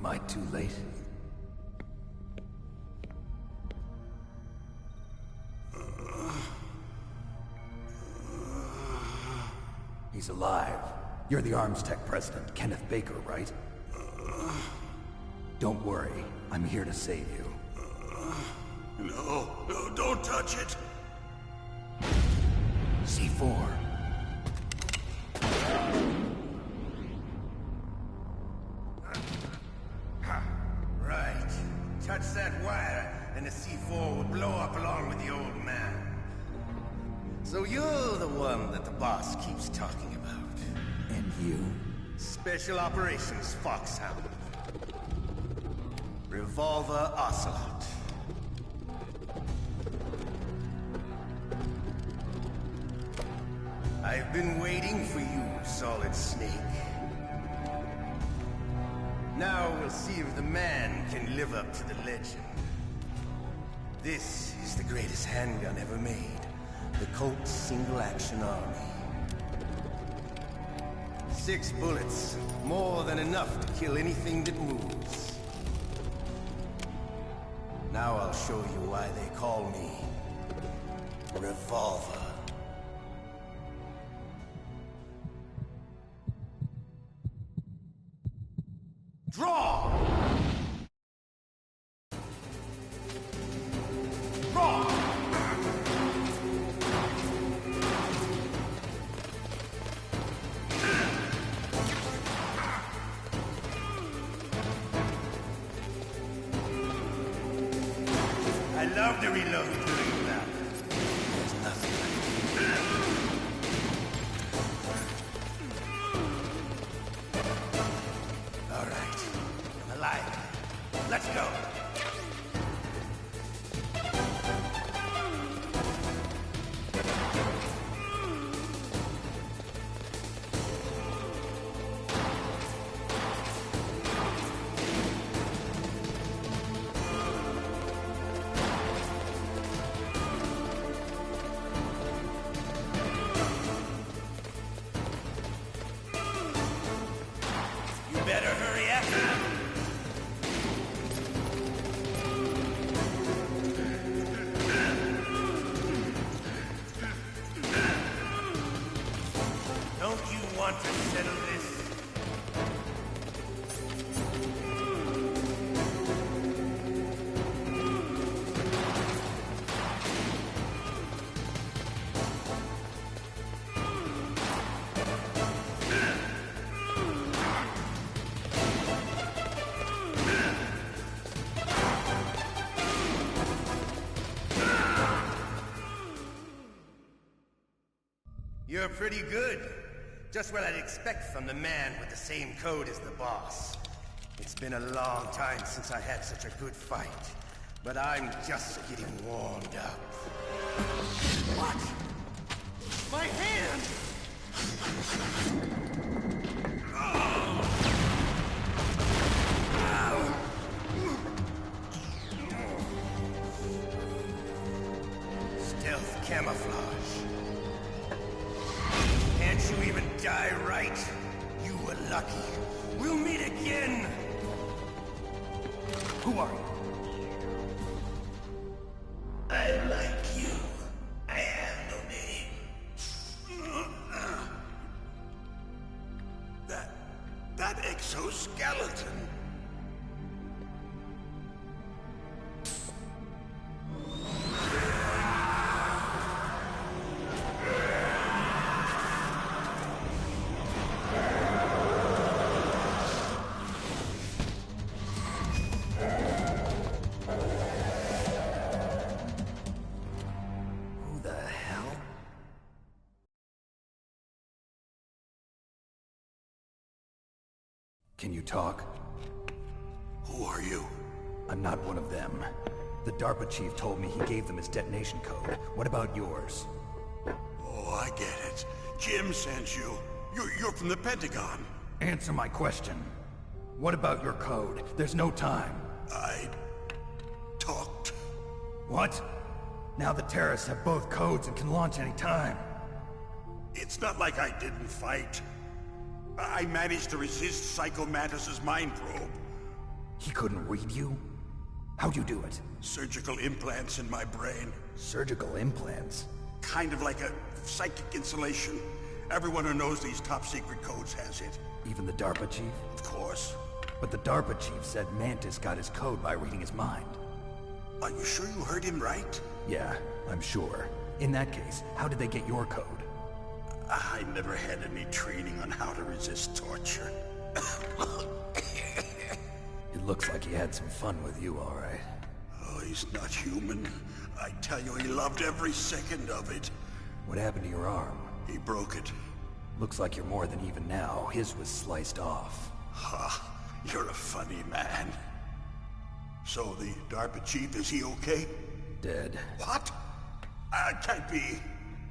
Am I too late? He's alive. You're the Arms Tech president, Kenneth Baker, right? Don't worry. I'm here to save you. No, don't touch it! C4. Right. Touch that wire, and the C4 will blow up along with the old man. So you're the one that the boss keeps talking about. And you? Special Operations Foxhound. Revolver Ocelot. I've been waiting for you, Solid Snake. Now we'll see if the man can live up to the legend. This is the greatest handgun ever made. The Colt's single-action army. 6 bullets, more than enough to kill anything that moves. Now I'll show you why they call me Revolver. Draw! Draw! I love to reload during that. There's nothing like it. All right. I'm alive. Let's go. Better hurry up. Don't you want to settle this? You're pretty good. Just what I'd expect from the man with the same code as the boss. It's been a long time since I had such a good fight, but I'm just getting warmed up. What? My hand! Stealth camouflage. Can't you even die right? You were lucky. We'll meet again! Who are you? I like you. I have no name. That exoskeleton. Can you talk? Who are you? I'm not one of them. The DARPA chief told me he gave them his detonation code. What about yours? Oh, I get it. Jim sent you. You're from the Pentagon. Answer my question. What about your code? There's no time. I talked. What? Now the terrorists have both codes and can launch any time. It's not like I didn't fight. I managed to resist Psycho Mantis's mind probe. He couldn't read you? How'd you do it? Surgical implants in my brain. Surgical implants? Kind of like a psychic insulation. Everyone who knows these top-secret codes has it. Even the DARPA chief? Of course. But the DARPA chief said Mantis got his code by reading his mind. Are you sure you heard him right? Yeah, I'm sure. In that case, how did they get your code? I never had any training on how to resist torture. It looks like he had some fun with you, all right. Oh, he's not human. I tell you, he loved every second of it. What happened to your arm? He broke it. Looks like you're more than even now. His was sliced off. Ha, you're a funny man. So the DARPA chief, is he okay? Dead. What? Can't be.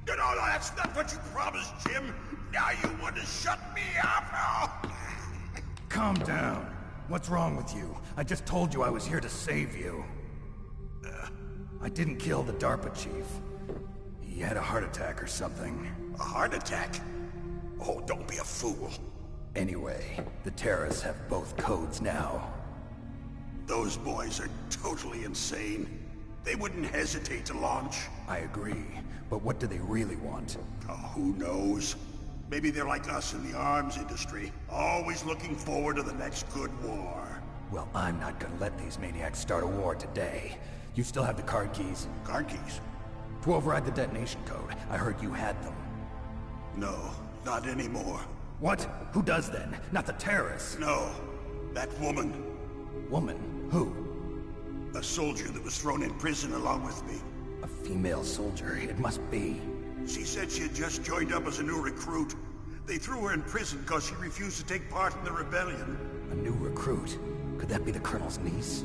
No, that's not what you promised, Jim. Now you want to shut me up? Oh. Calm down. What's wrong with you? I just told you I was here to save you. I didn't kill the DARPA chief. He had a heart attack or something. A heart attack? Oh, don't be a fool. Anyway, the terrorists have both codes now. Those boys are totally insane. They wouldn't hesitate to launch. I agree, but what do they really want? Oh, who knows? Maybe they're like us in the arms industry, always looking forward to the next good war. Well, I'm not gonna let these maniacs start a war today. You still have the card keys? Card keys? To override the detonation code. I heard you had them. No, not anymore. What? Who does then? Not the terrorists? No, that woman. Woman? Who? A soldier that was thrown in prison along with me. A female soldier, it must be. She said she had just joined up as a new recruit. They threw her in prison because she refused to take part in the rebellion. A new recruit? Could that be the Colonel's niece?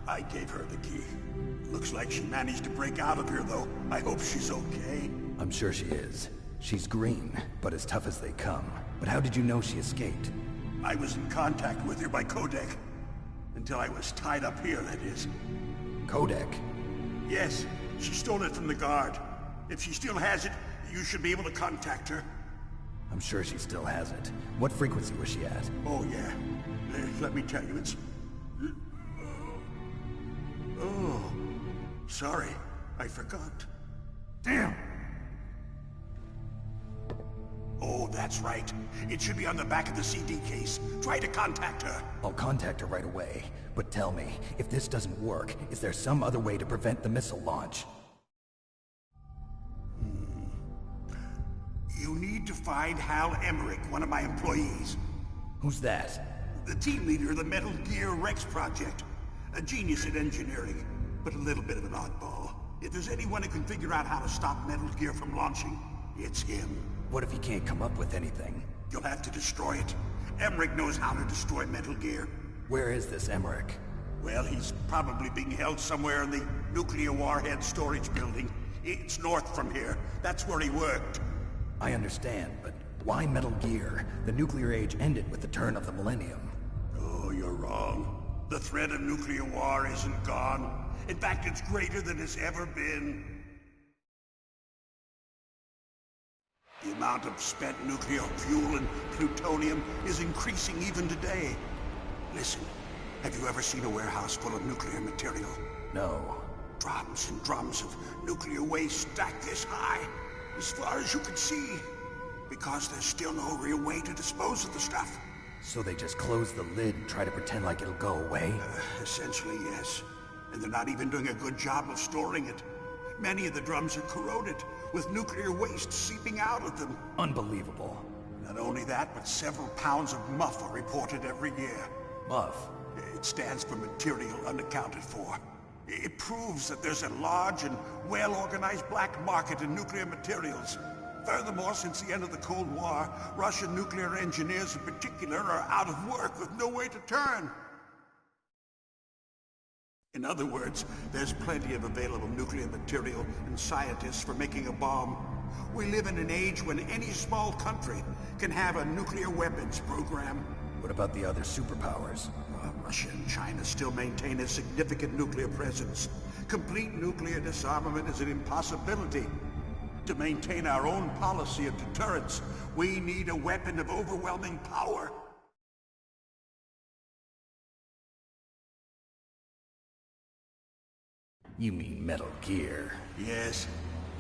I gave her the key. Looks like she managed to break out of here, though. I hope she's okay. I'm sure she is. She's green, but as tough as they come. But how did you know she escaped? I was in contact with her by codec. Until I was tied up here, that is. Codec? Yes, she stole it from the guard. If she still has it, you should be able to contact her. I'm sure she still has it. What frequency was she at? Oh, yeah. Let me tell you, it's... Oh, sorry. I forgot. Damn! Oh, that's right. It should be on the back of the CD case. Try to contact her. I'll contact her right away. But tell me, if this doesn't work, is there some other way to prevent the missile launch? You need to find Hal Emmerich, one of my employees. Who's that? The team leader of the Metal Gear Rex project. A genius at engineering, but a little bit of an oddball. If there's anyone who can figure out how to stop Metal Gear from launching, it's him. What if he can't come up with anything? You'll have to destroy it. Emmerich knows how to destroy Metal Gear. Where is this Emmerich? Well, he's probably being held somewhere in the nuclear warhead storage building. It's north from here. That's where he worked. I understand, but why Metal Gear? The nuclear age ended with the turn of the millennium. Oh, you're wrong. The threat of nuclear war isn't gone. In fact, it's greater than it's ever been. The amount of spent nuclear fuel and plutonium is increasing even today. Listen, have you ever seen a warehouse full of nuclear material? No. Drums and drums of nuclear waste stacked this high, as far as you can see. Because there's still no real way to dispose of the stuff. So they just close the lid and try to pretend like it'll go away? Essentially, yes. And they're not even doing a good job of storing it. Many of the drums are corroded, with nuclear waste seeping out of them. Unbelievable. Not only that, but several pounds of MUF are reported every year. MUF? It stands for material unaccounted for. It proves that there's a large and well-organized black market in nuclear materials. Furthermore, since the end of the Cold War, Russian nuclear engineers in particular are out of work with no way to turn. In other words, there's plenty of available nuclear material and scientists for making a bomb. We live in an age when any small country can have a nuclear weapons program. What about the other superpowers? Russia and China still maintain a significant nuclear presence. Complete nuclear disarmament is an impossibility. To maintain our own policy of deterrence, we need a weapon of overwhelming power. You mean Metal Gear. Yes.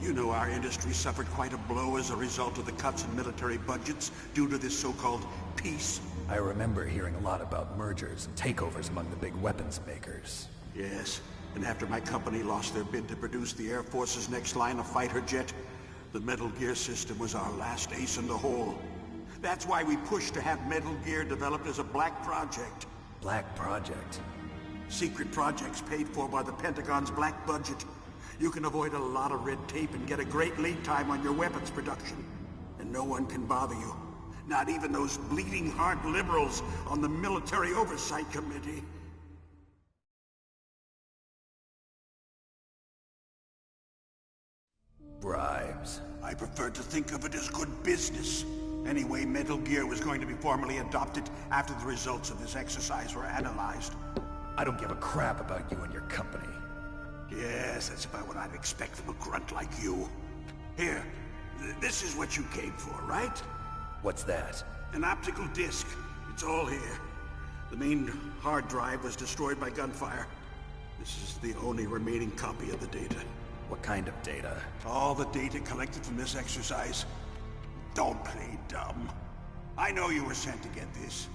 You know our industry suffered quite a blow as a result of the cuts in military budgets due to this so-called peace. I remember hearing a lot about mergers and takeovers among the big weapons makers. Yes, and after my company lost their bid to produce the Air Force's next line of fighter jet, the Metal Gear system was our last ace in the hole. That's why we pushed to have Metal Gear developed as a black project. Black project? Secret projects paid for by the Pentagon's black budget. You can avoid a lot of red tape and get a great lead time on your weapons production. And no one can bother you. Not even those bleeding heart liberals on the Military Oversight Committee. Bribes. I prefer to think of it as good business. Anyway, Metal Gear was going to be formally adopted after the results of this exercise were analyzed. I don't give a crap about you and your company. Yes, that's about what I'd expect from a grunt like you. Here, this is what you came for, right? What's that? An optical disc. It's all here. The main hard drive was destroyed by gunfire. This is the only remaining copy of the data. What kind of data? All the data collected from this exercise. Don't play dumb. I know you were sent to get this.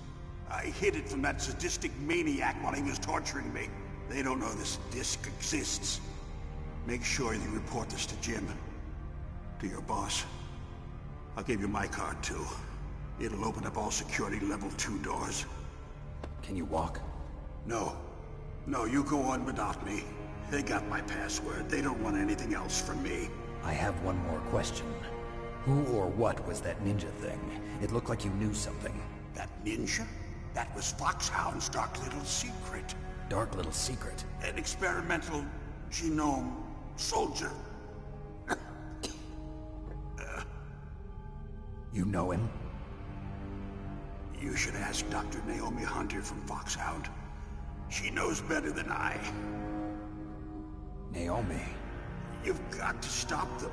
I hid it from that sadistic maniac while he was torturing me. They don't know this disc exists. Make sure you report this to Jim. To your boss. I'll give you my card, too. It'll open up all security level 2 doors. Can you walk? No. No, you go on without me. They got my password. They don't want anything else from me. I have one more question. Who or what was that ninja thing? It looked like you knew something. That ninja? That was Foxhound's dark little secret. Dark little secret? An experimental genome soldier. You know him? You should ask Dr. Naomi Hunter from Foxhound. She knows better than I. Naomi? You've got to stop them.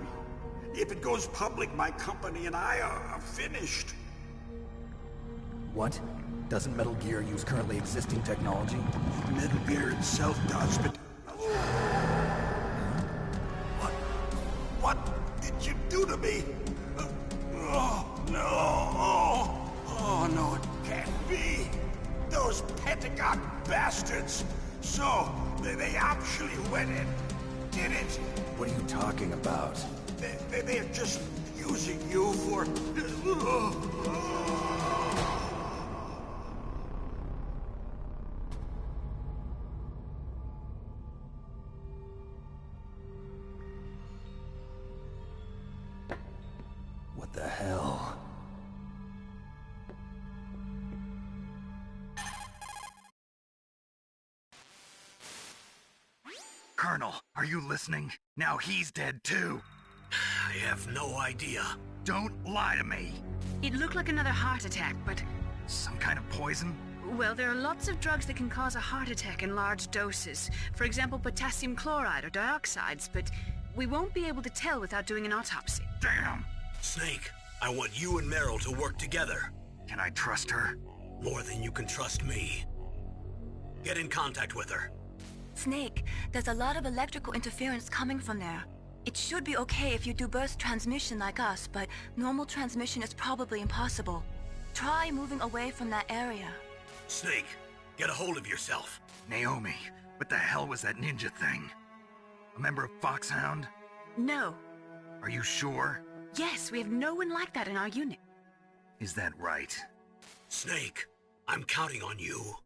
If it goes public, my company and I are finished. What? Doesn't Metal Gear use currently existing technology? Metal Gear itself does, but... What did you do to me? Oh, no. Oh, no, it can't be. Those Pentagon bastards. So, they actually went in, did it? What are you talking about? They're just using you for... What the hell? Colonel, are you listening? Now he's dead too. I have no idea. Don't lie to me. It looked like another heart attack, but... Some kind of poison? Well, there are lots of drugs that can cause a heart attack in large doses. For example, potassium chloride or dioxides, but we won't be able to tell without doing an autopsy. Damn! Snake, I want you and Meryl to work together. Can I trust her? More than you can trust me. Get in contact with her. Snake, there's a lot of electrical interference coming from there. It should be okay if you do burst transmission like us, but normal transmission is probably impossible. Try moving away from that area. Snake, get a hold of yourself. Naomi, what the hell was that ninja thing? A member of Foxhound? No. Are you sure? Yes, we have no one like that in our unit. Is that right? Snake, I'm counting on you.